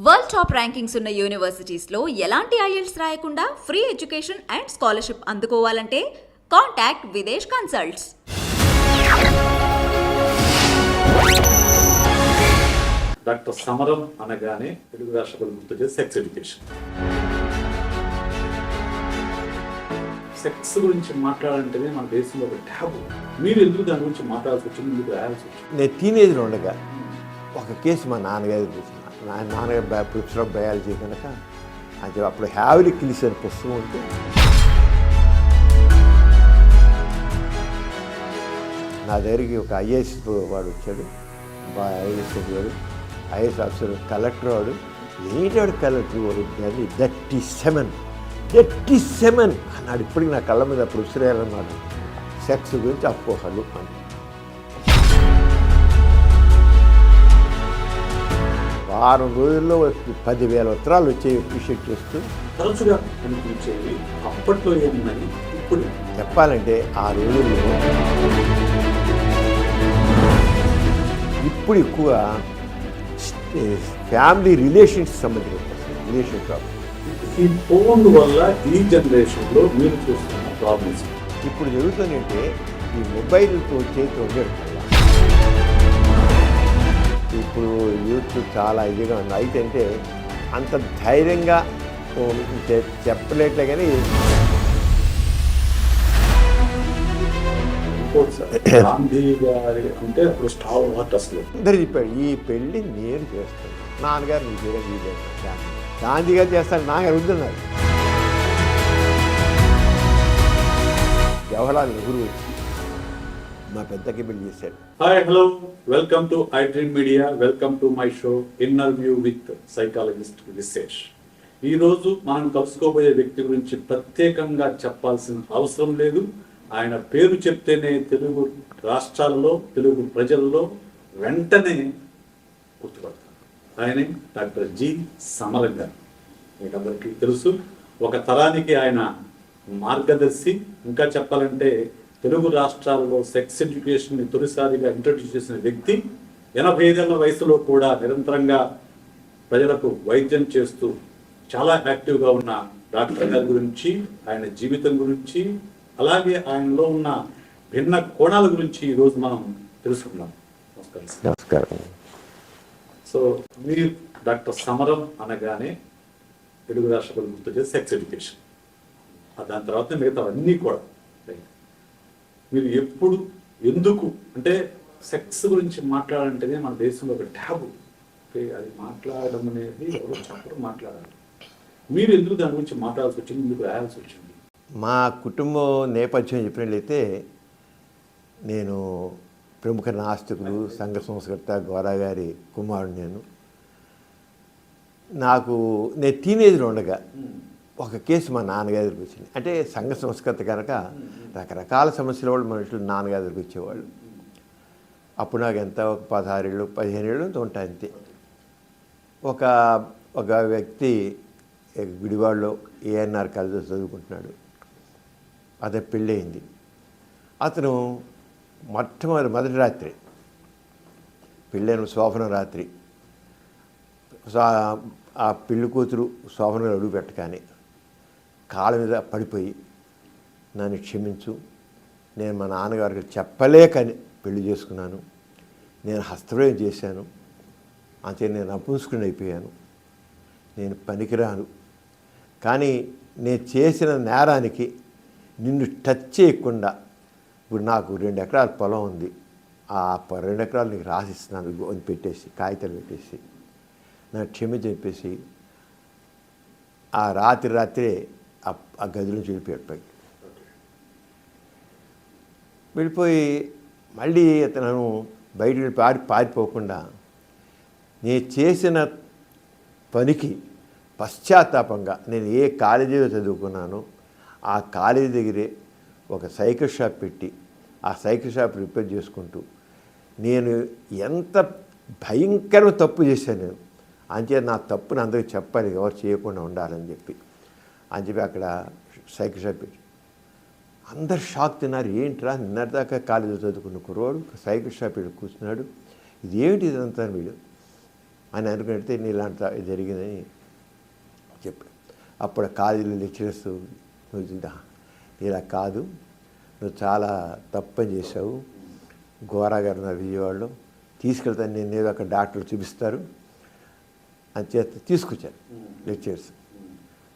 World top rankings ఉన్న యూనివర్సిటీస్లో ఎలాంటి IELTS రాయకుండా ఫ్రీ ఎడ్యుకేషన్ అండ్ స్కాలర్షిప్ అందుకోవాలంటే contact Videsh consults. Doctor Samaram అనగానే తెలుగు రాష్ట్రాలు గుర్తొచ్చే సెక్స్ ఎడ్యుకేషన్. సెక్స్ గురించి మాట్లాడాలంటేనే మన దేశంలో ఒక ట్యాబు. మీరు ఎందుకు దాని గురించి మాట్లాడాల్సి వచ్చింది, మీకు రాయాల్సి వచ్చింది? నేను టీనేజ్లో ఉండగా ఒక కేసు మా నాన్నగారు చూసిన. నాన్నగారు ప్రొఫెసర్ ఆఫ్ బయాలజీ కనుక అది అప్పుడు హ్యావీ కిల్స్ అనే పుస్తకం ఉంటే నా దగ్గరికి ఒక IAS వాడు వచ్చాడు. IAS వాడు, IAS ఆఫీసర్, కలెక్టర్ వాడు. ఏంటాడు కలెక్టర్ వాడు? 37 అన్నాడు. ఇప్పటికి నా కళ్ళ మీద ప్రొఫెసర్ అయ్యారన్నమాట. సెక్స్ గురించి అపోహలు అని. వారం రోజుల్లో 10,000 ఉత్తరాలు వచ్చేవి అప్రిషియేట్ చేస్తూ. తరచుగా కనిపించేవి అప్పట్లో ఏముందని ఇప్పుడు చెప్పాలంటే ఆ రోజుల్లో ఇప్పుడు ఎక్కువ ఫ్యామిలీ రిలేషన్స్ సంబంధించిన రిలేషన్షిప్. ఈ ఫోన్ వల్ల ఈ జనరేషన్లో మీరు చూస్తున్న ప్రాబ్లమ్స్ ఇప్పుడు జరుగుతుందంటే ఈ మొబైల్తో చేతితో ఉండడం వల్ల ఇప్పుడు యూత్ చాలా ఇదిగా ఉంది. అయితే అంటే అంత ధైర్యంగా చెప్పలేట్లే కానీ గాంధీ గారి అంటే అప్పుడు స్టార్ హార్ట్ అసలు అందరు చెప్పాడు ఈ పెళ్ళి నేను చేస్తాను. నాన్నగారు నీ చేయడం వీలేదు. గాంధీ గారు చేస్తాను, నాన్నగారు వద్దున్నారు. జవహర్లాల్ నెహ్రూ మా పెద్దకి పెళ్లి చేశాడు. Hi, hello, welcome to iDream మీడియా. Welcome to my show inner view with psychologist Vishesh. ఈరోజు మనం కలుసుకోబోయే వ్యక్తి గురించి ప్రత్యేకంగా చెప్పాల్సిన అవసరం లేదు. ఆయన పేరు చెప్తేనే తెలుగు రాష్ట్రాలలో, తెలుగు ప్రజల్లో వెంటనే గుర్తుపడతారు. ఆయనే డాక్టర్ జి. సమరం గారు. మీకు అందరికీ తెలుసు, ఒక తరానికి ఆయన మార్గదర్శి. ఇంకా చెప్పాలంటే తెలుగు రాష్ట్రాల్లో సెక్స్ ఎడ్యుకేషన్ని తొలిసారిగా ఇంట్రడ్యూస్ చేసిన వ్యక్తి. 85 వయసులో కూడా నిరంతరంగా ప్రజలకు వైద్యం చేస్తూ చాలా యాక్టివ్గా ఉన్న డాక్టర్ గారి గురించి, ఆయన జీవితం గురించి, అలాగే ఆయనలో ఉన్న భిన్న కోణాల గురించి ఈరోజు మనం తెలుసుకున్నాం. నమస్కారం. సో మీరు డాక్టర్ సమరం అనగానే తెలుగు రాష్ట్రాలు గుర్తొచ్చే సెక్స్ ఎడ్యుకేషన్, దాని తర్వాత మిగతా అన్నీ కూడా. మీరు ఎప్పుడు, ఎందుకు అంటే సెక్స్ గురించి మాట్లాడాలంటేనే మన దేశంలో ఒక ట్యాబు. అది మాట్లాడడం అనేది ఎవరు చెప్పడం, మాట్లాడాలి. మీరు ఎందుకు దాని గురించి మాట్లాడాల్సి వచ్చింది, ఎందుకు రాయాల్సి వచ్చింది? మా కుటుంబం నేపథ్యం చెప్పినట్లయితే నేను ప్రముఖ నాస్తికులు, సంఘ సంస్కర్త గోరా గారి కుమారుడు. నేను టీనేజ్లో ఉండగా ఒక కేసు మా నాన్నగారి దగ్గరికి వచ్చింది. అంటే సంఘ సంస్కృతి కనుక రకరకాల సమస్యల వాళ్ళు మనుషులు నాన్నగారి దగ్గరికి వచ్చేవాళ్ళు. అప్పుడు నాకు ఎంత ఒక 16 ఏళ్ళు 15 ఏళ్ళు ఉంటాయి అంతే. ఒక వ్యక్తి గుడివాడలో ANR కాలేజీలో చదువుకుంటున్నాడు. అతను పెళ్ళి అయింది. అతను మొదటి రాత్రి పెళ్ళైన శోభన రాత్రి ఆ పెళ్లి కూతురు శోభన మీద అడుగు పెట్టగానే కాళ్ళ మీద పడిపోయి నన్ను క్షమించు, నేను మా నాన్నగారికి చెప్పలేకని పెళ్లి చేసుకున్నాను, నేను హస్తప్రయోగం చేశాను, అంతే నేను నపుంసకుడిని అయిపోయాను, నేను పనికిరాను, కానీ నేను చేసిన నేరానికి నిన్ను టచ్ చేయకుండా ఇప్పుడు నాకు 2 ఎకరాల పొలం ఉంది, ఆ 2 ఎకరాలు నీకు రాసిస్తున్నాను అని పెట్టేసి కాగితాలు పెట్టేసి నన్ను క్షమించి చెప్పేసి ఆ రాత్రే ఆ గదిలో వెళ్ళిపోయాడు. వెళ్ళిపోయి మళ్ళీ అతను బయట పారిపోకుండా నేను చేసిన పనికి పశ్చాత్తాపంగా నేను ఏ కాలేజీలో చదువుకున్నానో ఆ కాలేజీ దగ్గరే ఒక సైకిల్ షాప్ పెట్టి ఆ సైకిల్ షాప్ రిపేర్ చేసుకుంటూ నేను ఎంత భయంకరమైన తప్పు చేశాను నేను. అంతే నా తప్పుని అందరికీ చెప్పాలి, ఎవరు చేయకుండా ఉండాలని చెప్పి అక్కడ సైకిల్ షాప్ పెట్టి అందరు షాక్ తిన్నారు. ఏంట్రా నిన్నటిదాకా కాలేజీలో చదువుకున్న కుర్రోడు సైకిల్ షాప్ పెట్టి కూర్చున్నాడు, ఇది ఏమిటి ఇదంతా? వీడు అని అనుకుంటే నీ ఇలాంటి జరిగిందని చెప్పాడు. అప్పుడు కాలేజీలో లెక్చరర్స్ నువ్వు ఇలా కాదు, నువ్వు చాలా తప్పని చేసావు, గోరా గారు నా విజయవాడలో తీసుకెళ్తాను, నేను ఏదో అక్కడ డాక్టర్లు చూపిస్తారు అని చేత తీసుకొచ్చాను లెక్చర్స్.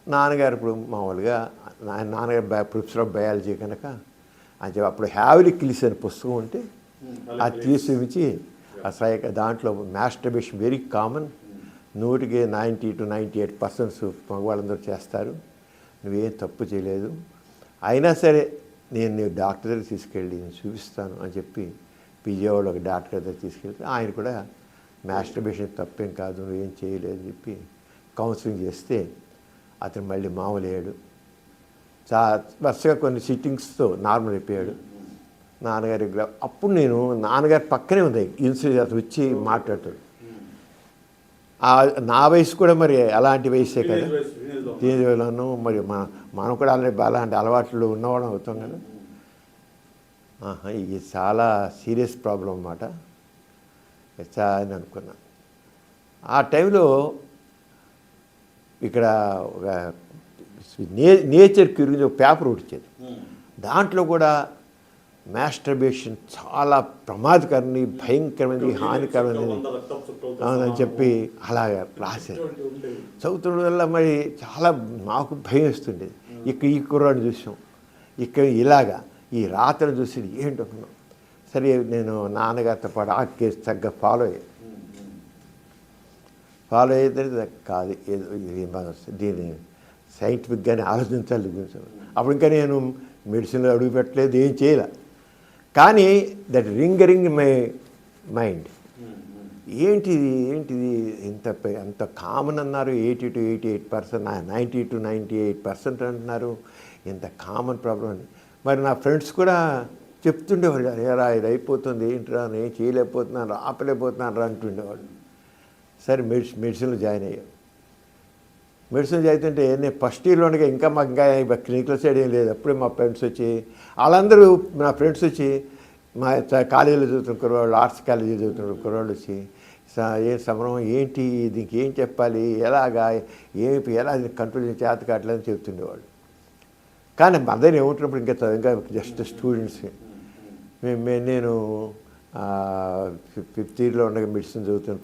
నాన్నగారు ఇప్పుడు మామూలుగా నాన్నగారు ప్రొఫెసర్ ఆఫ్ బయాలజీ కనుక అని చెప్పి అప్పుడు హ్యావిలీ కిల్స్ అనే పుస్తకం ఉంటే అది తీసుకొచ్చి అసలు దాంట్లో మాస్టర్బేషన్ వెరీ కామన్, 100కి 90 to 98% మగవాళ్ళందరూ చేస్తారు, నువ్వేం తప్పు చేయలేదు, అయినా సరే నేను డాక్టర్ దగ్గర తీసుకెళ్ళి నేను చూపిస్తాను అని చెప్పి విజయవాడ ఒక డాక్టర్ దగ్గర తీసుకెళ్తే ఆయన కూడా మాస్టర్బేషన్ తప్పేం కాదు, నువ్వేం చేయలేదు అని చెప్పి కౌన్సిలింగ్ చేస్తే అతను మళ్ళీ మామూలు అయ్యాడు. వరుసగా కొన్ని సిట్టింగ్స్తో నార్మల్ అయిపోయాడు. నాన్నగారి అప్పుడు నేను నాన్నగారి పక్కనే ఉంది ఇన్సూరెన్స్ వచ్చి మాట్లాడతాడు. నా వయసు కూడా మరి అలాంటి వయసే కదా, టీనేజ్లోనూ మరి మనం కూడా అలాంటి అలవాట్లు ఉన్నవాళ్ళం అవుతాం కదా. ఇది చాలా సీరియస్ ప్రాబ్లం అన్నమాట అని అనుకున్నాను. ఆ టైంలో ఇక్కడ ఒక నేచర్ గురించి ఒక పేపర్ వచ్చేది, దాంట్లో కూడా మాస్టర్బేషన్ చాలా ప్రమాదకరమైనది, భయంకరమైనది, హానికరమైనది అని చెప్పి అలాగా రాశారు. చదువుతున్న వల్ల మరి చాలా మాకు భయం వేస్తుండేది. ఈ కుర్రాడిని చూసాం, ఇక్కడ ఇలాగా ఈ రాత్రిని చూసి ఏంటనుకున్నాం. సరే నేను నాన్నగారితో పాటు ఆ కేసు తగ్గ ఫాలో అయితే కాదు, ఏదో దీన్ని సైంటిఫిక్గానే ఆలోచించాలి. అప్పుడు ఇంకా నేను మెడిసిన్లో అడుగు పెట్టలేదు, ఏం చేయలే. కానీ దట్ రింగరింగ్ మై మైండ్, ఏంటిది ఎంత కామన్ అన్నారు, 80 to 88%, 90 to 98% అంటున్నారు, ఇంత కామన్ ప్రాబ్లం అని. మరి నా ఫ్రెండ్స్ కూడా చెప్తుండేవాళ్ళు, ఏరా ఇది అయిపోతుంది, ఏంటిరా నేను చేయలేకపోతున్నాను, ఆపలేకపోతున్నాను రా అంటుండేవాళ్ళు. సరే మెడిసిన్లో జాయిన్ అయ్యాను. మెడిసిన్ చదువుతుంటే నేను ఫస్ట్ ఇయర్లో ఉండగా ఇంకా మాకు ఇంకా క్లినికల్ సైడ్ ఏం లేదు. అప్పుడే మా ఫ్రెండ్స్ వచ్చి వాళ్ళందరూ నా ఫ్రెండ్స్ వచ్చి మా కాలేజీలో చదువుతున్న కుర్రవాళ్ళు, ఆర్ట్స్ కాలేజీలో చదువుతున్న కుర్రవాళ్ళు వచ్చి ఏం సమరం ఏంటి, దీనికి ఏం చెప్పాలి, ఎలా కంట్రోల్ చేత కావట్లేదని చెప్తుండేవాళ్ళు. కానీ మదర్ ఏముంటున్నప్పుడు ఇంకా జస్ట్ స్టూడెంట్స్. నేను 5th ఇయర్లో ఉండగా మెడిసిన్ చదువుతున్న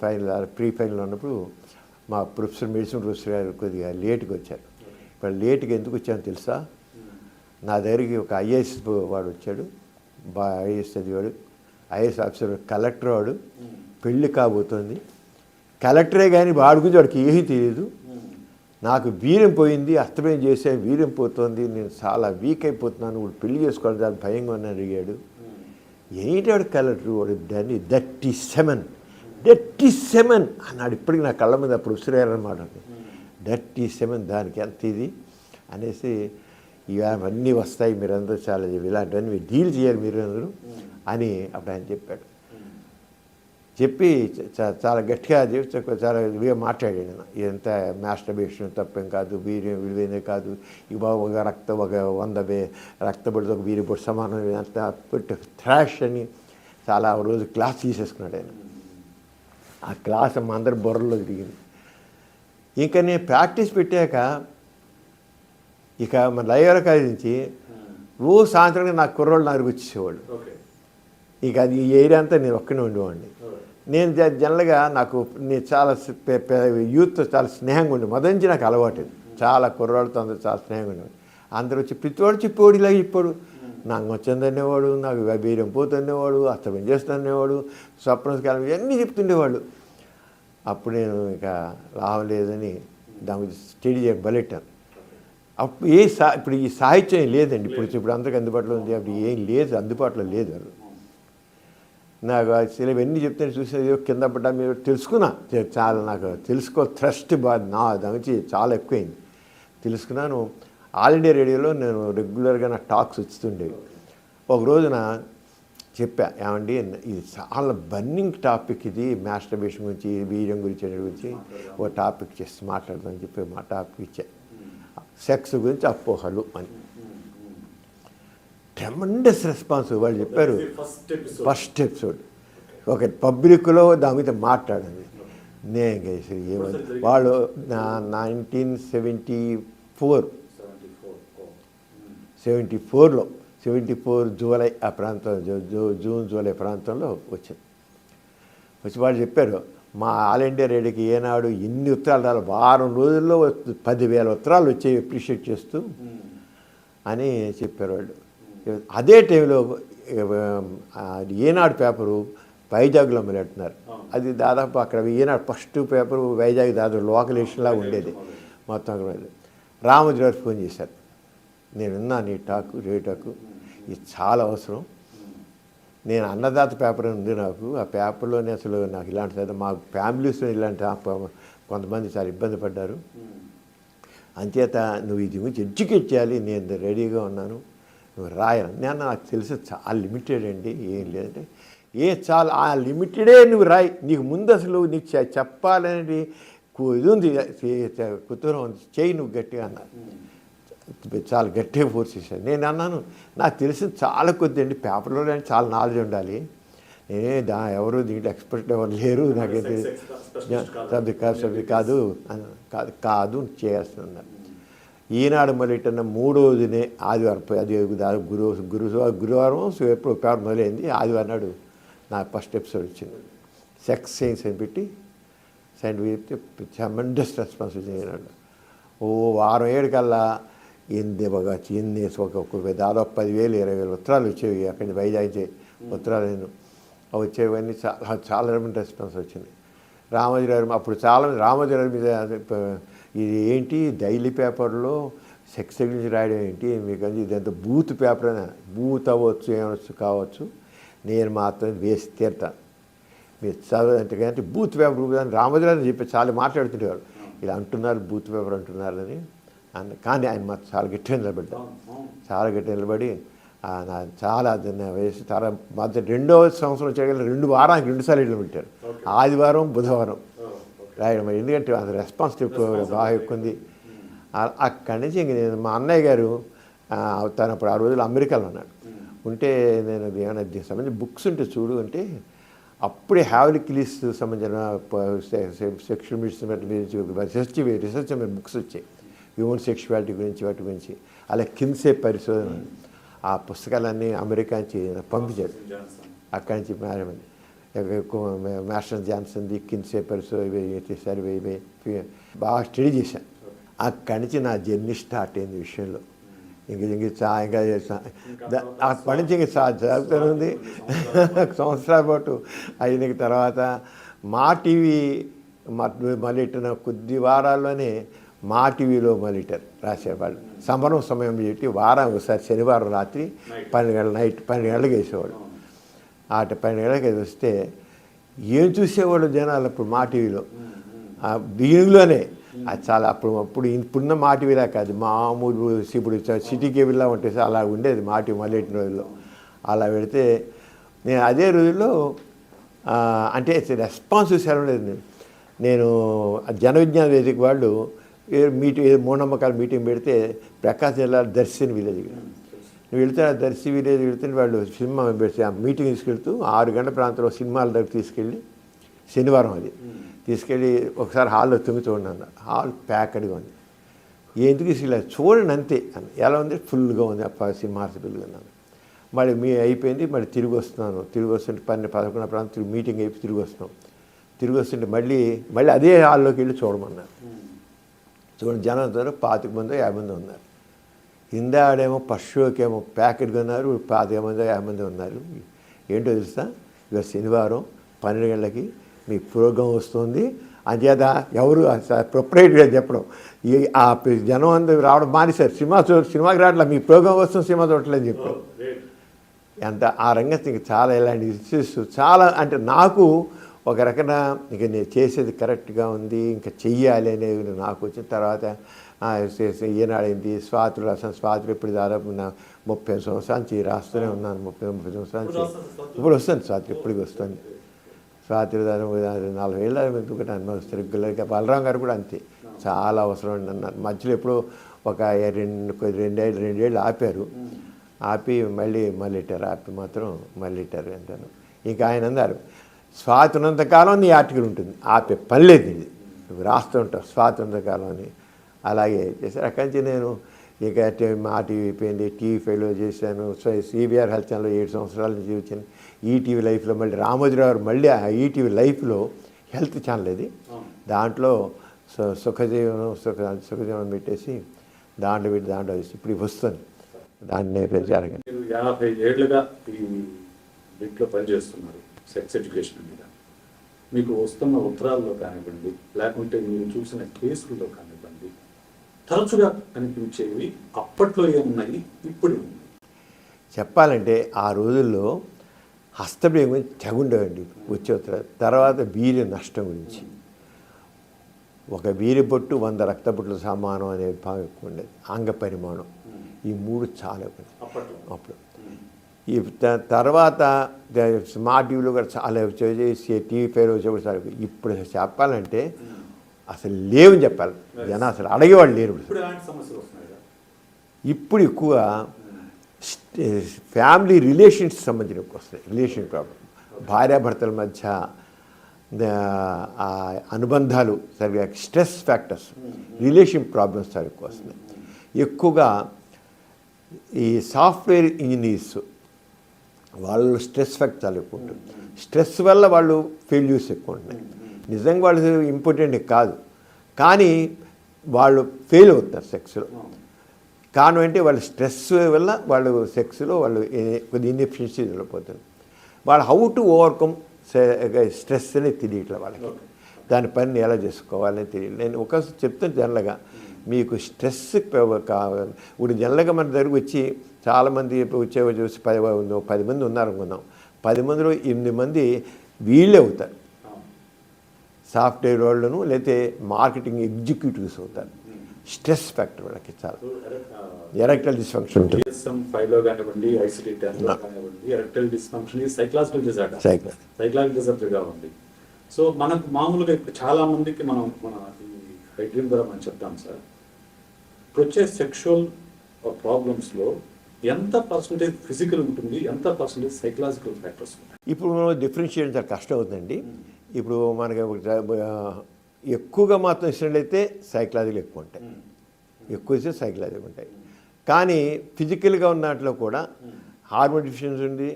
ప్రీ ఫైనల్ ఉన్నప్పుడు మా మెడిసిన్ ప్రొఫెసర్ గారు కొద్దిగా లేట్గా వచ్చారు. ఇప్పుడు లేట్గా ఎందుకు వచ్చానో తెలుసా, నా దగ్గరికి ఒక ఐఏఎస్ వాడు వచ్చాడు, ఐఏఎస్ చదివాడు, ఐఏఎస్ ఆఫీసర్, కలెక్టర్ వాడు, పెళ్ళి కాబోతుంది. కలెక్టరే కానీ వాడి గురించి వాడికి ఏమీ తెలియదు. నాకు వీర్యం పోయింది, అస్తమయం చేసే వీర్యం పోతుంది, నేను చాలా వీక్ అయిపోతున్నాను, వాడు పెళ్లి చేసుకోవాలి దాని భయంగా అని అడిగాడు. ఏంటి వాడు కలెక్టర్, వాడు దాన్ని 37 అన్నాడు. ఇప్పటికి నా కళ్ళ మీద అప్పుడు ఉసిరారనమాట. 37 దానికి ఎంత ఇది అనేసి, ఇవన్నీ వస్తాయి, మీరందరూ చాలా ఇలాంటివన్నీ మీరు డీల్ చేయాలి మీరు అందరూ అని అప్పుడు ఆయన చెప్పాడు. చెప్పి చాలా గట్టిగా చాలా ఇదిగా మాట్లాడాడు. ఎంత మాస్టర్బేషన్ తప్పేం కాదు, వీర్యం విలువైనదే కాదు, ఇక ఒక 100 రక్తపొడితో ఒక వీర్యపొడి సమానం అంత పెట్టి థ్రాష్ అని చాలా రోజు క్లాస్ తీసేసుకున్నాడు ఆయన. ఆ క్లాస్ మా అందరి బుర్రలో తిరిగింది. ఇంకా నేను ప్రాక్టీస్ పెట్టాక ఇక మన లైవ్ల కాలేజ్ నుంచి రోజు సాయంత్రం నాకు కుర్రోళ్ళు నాకు వచ్చేసేవాళ్ళు. ఇక అది ఈ ఏరియా అంతా నేను ఒక్కనే ఉండేవాడిని. నేను జనరల్గా నేను చాలా యూత్తో చాలా స్నేహంగా ఉండే, మొదటి నుంచి నాకు అలవాటు, చాలా కుర్రాళ్ళతో అందరూ చాలా స్నేహంగా ఉండేవాడు. అందరూ వచ్చి ప్రతివాడు చెప్పేవాడు, ఇలా చెప్పాడు, నాకు వచ్చిందనేవాడు, నాకు వీర్యం పోతుండేవాడు, అస్తమయం చేస్తుండేవాడు, స్వప్నకాలం ఇవన్నీ చెప్తుండేవాళ్ళు. అప్పుడు నేను ఇక లాభం లేదని దాని స్టడీ చేయడం బలెట్టాను. అప్పుడు ఇప్పుడు ఈ సాహిత్యం లేదండి, ఇప్పుడు అందరికి అందుబాటులో ఉంది, అప్పుడు ఏం లేదు, అందుబాటులో లేదు. అది నాకు అసలు ఇవన్నీ చెప్తే చూసేది కింద పడ్డా మీరు తెలుసుకున్నా, చాలా నాకు థ్రస్ట్ నా దాని నుంచి చాలా ఎక్కువైంది తెలుసుకున్నాను. ఆల్ ఇండియా రేడియోలో నేను రెగ్యులర్గా నా టాక్స్ వచ్చుతుండేవి. ఒక రోజున చెప్పా, ఏమండి ఇది చాలా బర్నింగ్ టాపిక్, ఇది మాస్టర్బేషన్ గురించి, వీర్యం గురించి ఓ టాపిక్ చేసి మాట్లాడదామని చెప్పి మా టాపిక్ ఇచ్చా, సెక్స్ గురించి అపోహలు అని. Tremendous response. వాళ్ళు చెప్పారు ఫస్ట్ ఎపిసోడ్ ఒక పబ్లిక్లో దాని మీద మాట్లాడింది. నేను ఏమని వాళ్ళు 1974 74లో 74 జూలై ఆ ప్రాంతం జూన్ జూలై ప్రాంతంలో వచ్చింది. వచ్చి వాళ్ళు చెప్పారు మా ఆల్ ఇండియా రేడియోకి ఏనాడు ఇన్ని ఉత్తరాలు రాలి వారం రోజుల్లో 10,000 ఉత్తరాలు వచ్చాయి అప్రిషియేట్ చేస్తూ అని చెప్పారు వాళ్ళు. అదే టైంలో ఏనాడు పేపరు వైజాగ్లో మొదలెడుతున్నారు. అది దాదాపు అక్కడ ఈనాడు ఫస్ట్ పేపరు వైజాగ్ దాదాపు లోకల్ ఎడిషన్లా ఉండేది మొత్తం. రామోజీ గారు ఫోన్ చేశారు, నేను విన్నాను ఈ టాకు రేటాకు, ఇది చాలా అవసరం. నేను అన్నదాత పేపర్ ఉంది నాకు, ఆ పేపర్లోనే అసలు నాకు ఇలాంటి మా ఫ్యామిలీస్లో ఇలాంటి కొంతమంది చాలా ఇబ్బంది పడ్డారు, అంచేత నువ్వు ఇది గురించి ఎడ్యుకేట్ చేయాలి, నేను రెడీగా ఉన్నాను, నువ్వు రాయాలి. నేను నాకు తెలిసి చాలా లిమిటెడ్ అండి, ఏం లేదంటే చాలా ఆ లిమిటెడే నువ్వు రాయి, నీకు ముందు అసలు నీకు చెప్పాలనేది ఇది ఉంది, కుతూహలం ఉంది, చేయి నువ్వు గట్టిగా అన్నారు. చాలా గట్టిగా ఫోర్స్ చేశాను. నేను అన్నాను నాకు తెలిసింది చాలా కొద్ది అండి, పేపర్లో చాలా నాలెడ్జ్ ఉండాలి, నేనే ఎవరు దీంట్లో ఎక్స్పర్ట్ ఎవరు లేరు, నాకైతే కాదు కాదు చేస్తున్నారు. ఈనాడు మొదలెట్టిన 3వ దినే ఆదివారం, అది గురువారం ఎప్పుడు పేపర్ మొదలైంది, ఆదివారం నాడు నాకు ఫస్ట్ ఎపిసోడ్ వచ్చింది. సెక్స్ సైన్స్ అని పెట్టి చెప్తే ట్రెమెండస్ రెస్పాన్స్ వచ్చింది. ఈనాడు వారం 7 కల్లా ఎన్ని దాదాపు 10,000 20,000 ఉత్తరాలు వచ్చేవి అక్కడి నుంచి వైజాగ్ ఉత్తరాలు వచ్చేవన్నీ చాలా రెస్పాన్స్ వచ్చింది. రామోజీ గారు అప్పుడు చాలా రామోజీ గారి మీద ఇది ఏంటి డైలీ పేపర్లో సెక్స్ గురించి రాయడం ఏంటి మీకు, ఇదంతా బూత్ పేపర్ అని, బూత్ అవ్వచ్చు ఏమవచ్చు కావచ్చు, నేను మాత్రం వేసి తీరుతాను మీరు చదవంటే అంటే బూత్ పేపర్ అని రామోజీ గారు చెప్పి చాలా మాట్లాడుతుండేవారు, ఇలా అంటున్నారు బూత్ పేపర్ అంటున్నారని అన్న. కానీ ఆయన మాత్రం చాలా గట్టిగా నిలబడ్డారు, చాలా గట్టిగా నిలబడి చాలా వయసు చాలా మధ్య 2వ సంవత్సరం చేయగల 2 వారానికి 2 సార్లు ఇళ్ళు పెట్టారు, ఆదివారం బుధవారం రాయడం. ఎందుకంటే అది రెస్పాన్సిబిలిటీ బాగా ఎక్కువ ఉంది. అక్కడి నుంచి ఇంక నేను మా అన్నయ్య గారు తను అప్పుడు ఆ రోజులు అమెరికాలో ఉన్నాడు, ఉంటే నేను ఏమైనా దీనికి సంబంధించి బుక్స్ ఉంటే చూడు అంటే అప్పుడే హ్యావ్లిక్లీస్ సంబంధించిన సెక్షువల్ రీసెర్చ్ బుక్స్ వచ్చాయి, హ్యూమన్ సెక్షువాలిటీ గురించి వాటి గురించి. అలా కిన్సే పరిశోధన ఆ పుస్తకాలన్నీ అమెరికా నుంచి పంపించారు. అక్కడి నుంచి మాస్టర్ జాన్సన్ది కిన్సే పరిశోధన సర్వే బాగా స్టడీ చేశాను. అక్కడి నుంచి నా జర్నీ స్టార్ట్ అయింది విషయంలో. ఇంకా అప్పటి నుంచి ఇంక జరుగుతుంది సంవత్సరాల పాటు అయిన తర్వాత మా టీవీ మొదలెట్టిన కొద్ది వారాల్లోనే మా టీవీలో మొదలెట్టారు రాసేవాళ్ళు. సంబరం సమయం పెట్టి వారం ఒకసారి శనివారం రాత్రి 12 గంటల నైట్ 12 గంటలకు వేసేవాళ్ళు. 12 గంటలకి వస్తే ఏం చూసేవాళ్ళు జనాలు అప్పుడు మా టీవీలో బిగినింగ్లోనే. అది చాలా అప్పుడు ఇప్పుడున్న మా టీవీలా కాదు, మామూలు ఇప్పుడు సిటీ కేబుల్లా ఉంటుంది, అలా ఉండేది మా టీవీ మొదలెట్టిన రోజుల్లో. అలా పెడితే నేను అదే రోజుల్లో అంటే రెస్పాన్స్ చూసాను లేదు. నేను జన విజ్ఞాన వేదిక వాళ్ళు మూఢనమ్మకాల మీటింగ్ పెడితే ప్రకాశం జిల్లా దర్శిని విలేజ్ నువ్వు వెళ్తే ఆ దర్శి విలేజ్ వెళ్తే వాళ్ళు సినిమా పెడితే ఆ మీటింగ్ తీసుకెళ్తూ 6 గంటల ప్రాంతంలో సినిమాల దగ్గర తీసుకెళ్ళి శనివారం అది తీసుకెళ్ళి ఒకసారి హాల్లో తొంగుతూ ఉన్నాను. హాల్ ప్యాక్డ్గా ఉంది, ఎందుకు ఇలా చూడండి అంతే అని. ఎలా ఉంది, ఫుల్గా ఉంది సినిమా ఫుల్గా ఉన్నాను. మళ్ళీ అయిపోయింది, మళ్ళీ తిరిగి వస్తున్నాను. తిరిగి వస్తుంటే 11 ప్రాంతం మీటింగ్ అయిపోయి తిరిగి వస్తుంటే మళ్ళీ అదే హాల్లోకి వెళ్ళి చూడమన్నారు. చూడండి జనం 25 మంది 50 మంది ఉన్నారు. ఇందాడేమో ఫస్ట్ షోకేమో ప్యాకెట్గా ఉన్నారు, 25 మంది 50 మంది ఉన్నారు. ఏంటో తెలుసా, ఇవాళ శనివారం 12 గంటలకి మీ ప్రోగ్రాం వస్తుంది, అంచేత ఎవరు ప్రొపరేటర్గా చెప్పడం ఆ జనం అందరూ రావడం మానేశారు. సినిమాకి రావట్లే, మీ ప్రోగ్రాం వస్తుంది, సినిమా చూడట్లేదు చెప్పడం. ఎంత ఆ రంగం చాలా ఇలాంటి ఇష్యూస్ చాలా, అంటే నాకు ఒక రకంగా ఇక నేను చేసేది కరెక్ట్గా ఉంది, ఇంకా చెయ్యాలి అనేది నాకు వచ్చిన తర్వాత ఈనాడైంది స్వాతులు రాసాను. స్వాతులు ఇప్పుడు దాదాపు 30 సంవత్సరాల నుంచి రాస్తూనే ఉన్నాను. 30 సంవత్సరాల నుంచి ఇప్పుడు వస్తుంది స్వాతులు, ఇప్పటికి వస్తుంది స్వాతులు. దాదాపు 40 ఏళ్ళ ఎందుకంటే రెగ్యులర్గా. బలరాం గారు కూడా అంతే, చాలా అవసరం అండి అన్నారు. మధ్యలో ఎప్పుడో ఒక 2 ఏళ్ళు ఆపారు, ఆపి మళ్ళీ మళ్ళెట్టారు, ఆపి మాత్రం మళ్ళెట్టారు అంటాను. ఇంకా ఆయన అన్నారు స్వాతి ఉన్నంతకాలం నీ ఆర్టికల్ ఉంటుంది, ఆపే పని లేదు ఇది, నువ్వు రాస్తూ ఉంటావు స్వాతి ఉన్నంతకాలం అని. అలాగే చేశారు. అక్కడి నుంచి నేను ఇక మా టీవీ అయిపోయింది, టీవీ5లో చేశాను, సిబిఆర్ హెల్త్ ఛానల్లో 7 సంవత్సరాల నుంచి వచ్చాను. ఈటీవీ లైఫ్లో మళ్ళీ రామోజీరావు గారు మళ్ళీ ఆ ఈటీవీ లైఫ్లో హెల్త్ ఛానల్ ఇది, దాంట్లో సుఖజీవనం పెట్టేసి దాంట్లో వేసి ఇప్పుడు వస్తుంది దాన్ని ప్రచారంగా. మీరు 50 ఏళ్ళుగా ఈ దీంట్లో పనిచేస్తున్నారు సెక్స్ ఎడ్యుకేషన్ మీద. మీకు వస్తున్న ఉత్తరాల్లో కానివ్వండి, లేకుంటే మీరు చూసిన కేసుల్లో కానివ్వండి, తరచుగా కనిపించేవి అప్పట్లో ఏమున్నాయి, ఇప్పుడు ఏమున్నాయి? చెప్పాలంటే ఆ రోజుల్లో హస్తప్రేమ తెగుండేవండి వచ్చే ఉత్తరాలు. తర్వాత వీర్య నష్టం గురించి, ఒక వీర్య బొట్టు 100 రక్తబొట్లు సమానం అనే భాగం ఎక్కువ ఉండేది. అంగ పరిమాణం, ఈ 3 చాలా అప్పుడు. ఈ తర్వాత స్మార్ట్ టీవీలో కూడా చాలా వచ్చేసి టీవీ5లో వచ్చేప్పుడు సార్. ఇప్పుడు చెప్పాలంటే అసలు లేవని చెప్పాలి, జనం అసలు అడిగేవాళ్ళు లేరు. ఇప్పుడు ఎక్కువ ఫ్యామిలీ రిలేషన్స్ సంబంధించిన వస్తాయి, రిలేషన్ ప్రాబ్లం, భార్యాభర్తల మధ్య అనుబంధాలు సరిగ్గా, స్ట్రెస్ ఫ్యాక్టర్స్, రిలేషన్ ప్రాబ్లమ్స్ చాలా ఎక్కువ వస్తున్నాయి. ఎక్కువగా ఈ సాఫ్ట్వేర్ ఇంజనీర్స్ వాళ్ళు స్ట్రెస్ ఫ్యాక్టర్ చాలా ఎక్కువ ఉంటుంది. స్ట్రెస్ వల్ల వాళ్ళు ఫెయిల్యూర్స్ ఎక్కువ ఉంటున్నాయి. నిజంగా వాళ్ళు ఇంపార్టెంట్ కాదు, కానీ వాళ్ళు ఫెయిల్ అవుతున్నారు సెక్స్లో. కారణం అంటే వాళ్ళ స్ట్రెస్ వల్ల వాళ్ళు సెక్స్లో వాళ్ళు కొద్ది ఇన్ఎఫిషియన్సీ వెళ్ళిపోతుంది. వాళ్ళు హౌ టు ఓవర్కమ్ స్ట్రెస్ అనేది తెలియట్లే వాళ్ళకి, దాని పనిని ఎలా చేసుకోవాలని తెలియదు. నేను ఒక చెప్తాను జనరల్గా, మీకు స్ట్రెస్ కావాలి. ఇప్పుడు జనరల్గా మన దగ్గరకు వచ్చి చాలామంది చూసి 10 మంది ఉన్నారనుకుందాం, 10 మందిలో 8 మంది వీళ్ళే అవుతారు, సాఫ్ట్వేర్ వాళ్ళను లేకపోతే మార్కెటింగ్ ఎగ్జిక్యూటివ్స్ అవుతారు. స్ట్రెస్ ఫ్యాక్టర్ వాళ్ళకి చాలా, ఎరెక్టైల్ డిస్ఫంక్షన్ ఉంటుంది. సైకలాజికల్ డిజార్డర్గా ఉంది. సో మనకు మామూలుగా ఇప్పుడు చాలా మందికి మన ఈ డ్రీమ్ ద్వారా మనం చెప్తాం సార్, ఇప్పుడు వచ్చే సెక్షువల్ ప్రాబ్లమ్స్లో ఎంత పర్సెంటేజ్ ఫిజికల్ ఉంటుంది, ఎంత పర్సెంటేజ్ సైకలాజికల్ ఫ్యాక్టర్స్ ఉంటాయి? ఇప్పుడు మనం డిఫరెన్షియేట్ చాలా కష్టం అవుతుందండి. ఇప్పుడు మనకి ఎక్కువగా మాత్రం ఇచ్చినట్లయితే సైకలాజికల్ ఎక్కువ ఉంటాయి, ఎక్కువ ఇస్తే సైకలాజికల్ ఉంటాయి. కానీ ఫిజికల్గా ఉన్నట్లో కూడా హార్మోన్ డిఫిషియన్సీ ఉంది,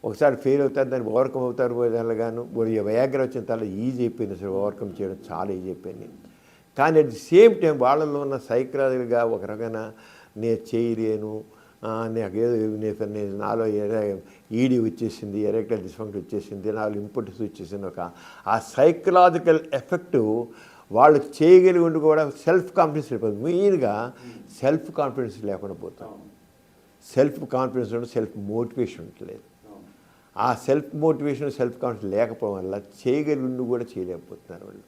ఒకసారి ఫెయిల్ అవుతారు, దాన్ని ఓవర్కమ్ అవుతారు. దానిగాను వయాగ్ర వచ్చిన తర్వాత ఈజీ అయిపోయింది, అసలు ఓవర్కమ్ చేయడం చాలా ఈజీ అయిపోయింది. కానీ అట్ ది సేమ్ టైం వాళ్ళలో ఉన్న సైకలాజికల్గా ఒక రకమైన నేను చేయలేను, నాలో ఈడీ వచ్చేసింది, ఎరెక్టైల్ డిస్ఫంక్షన్ వచ్చేసింది, నాలో ఇంపార్టెన్స్ వచ్చేసింది, ఆ సైకలాజికల్ ఎఫెక్టు వాళ్ళు చేయగలిగి ఉండి కూడా సెల్ఫ్ కాన్ఫిడెన్స్ లేకపోతే, మెయిన్గా సెల్ఫ్ కాన్ఫిడెన్స్ లేకుండా పోతాం. సెల్ఫ్ కాన్ఫిడెన్స్ ఉంటే సెల్ఫ్ మోటివేషన్ ఉండలేదు. ఆ సెల్ఫ్ మోటివేషన్ సెల్ఫ్ కాన్ఫిడెన్స్ లేకపోవడం వల్ల చేయగలిగి ఉండి కూడా చేయలేకపోతున్నారు వాళ్ళు.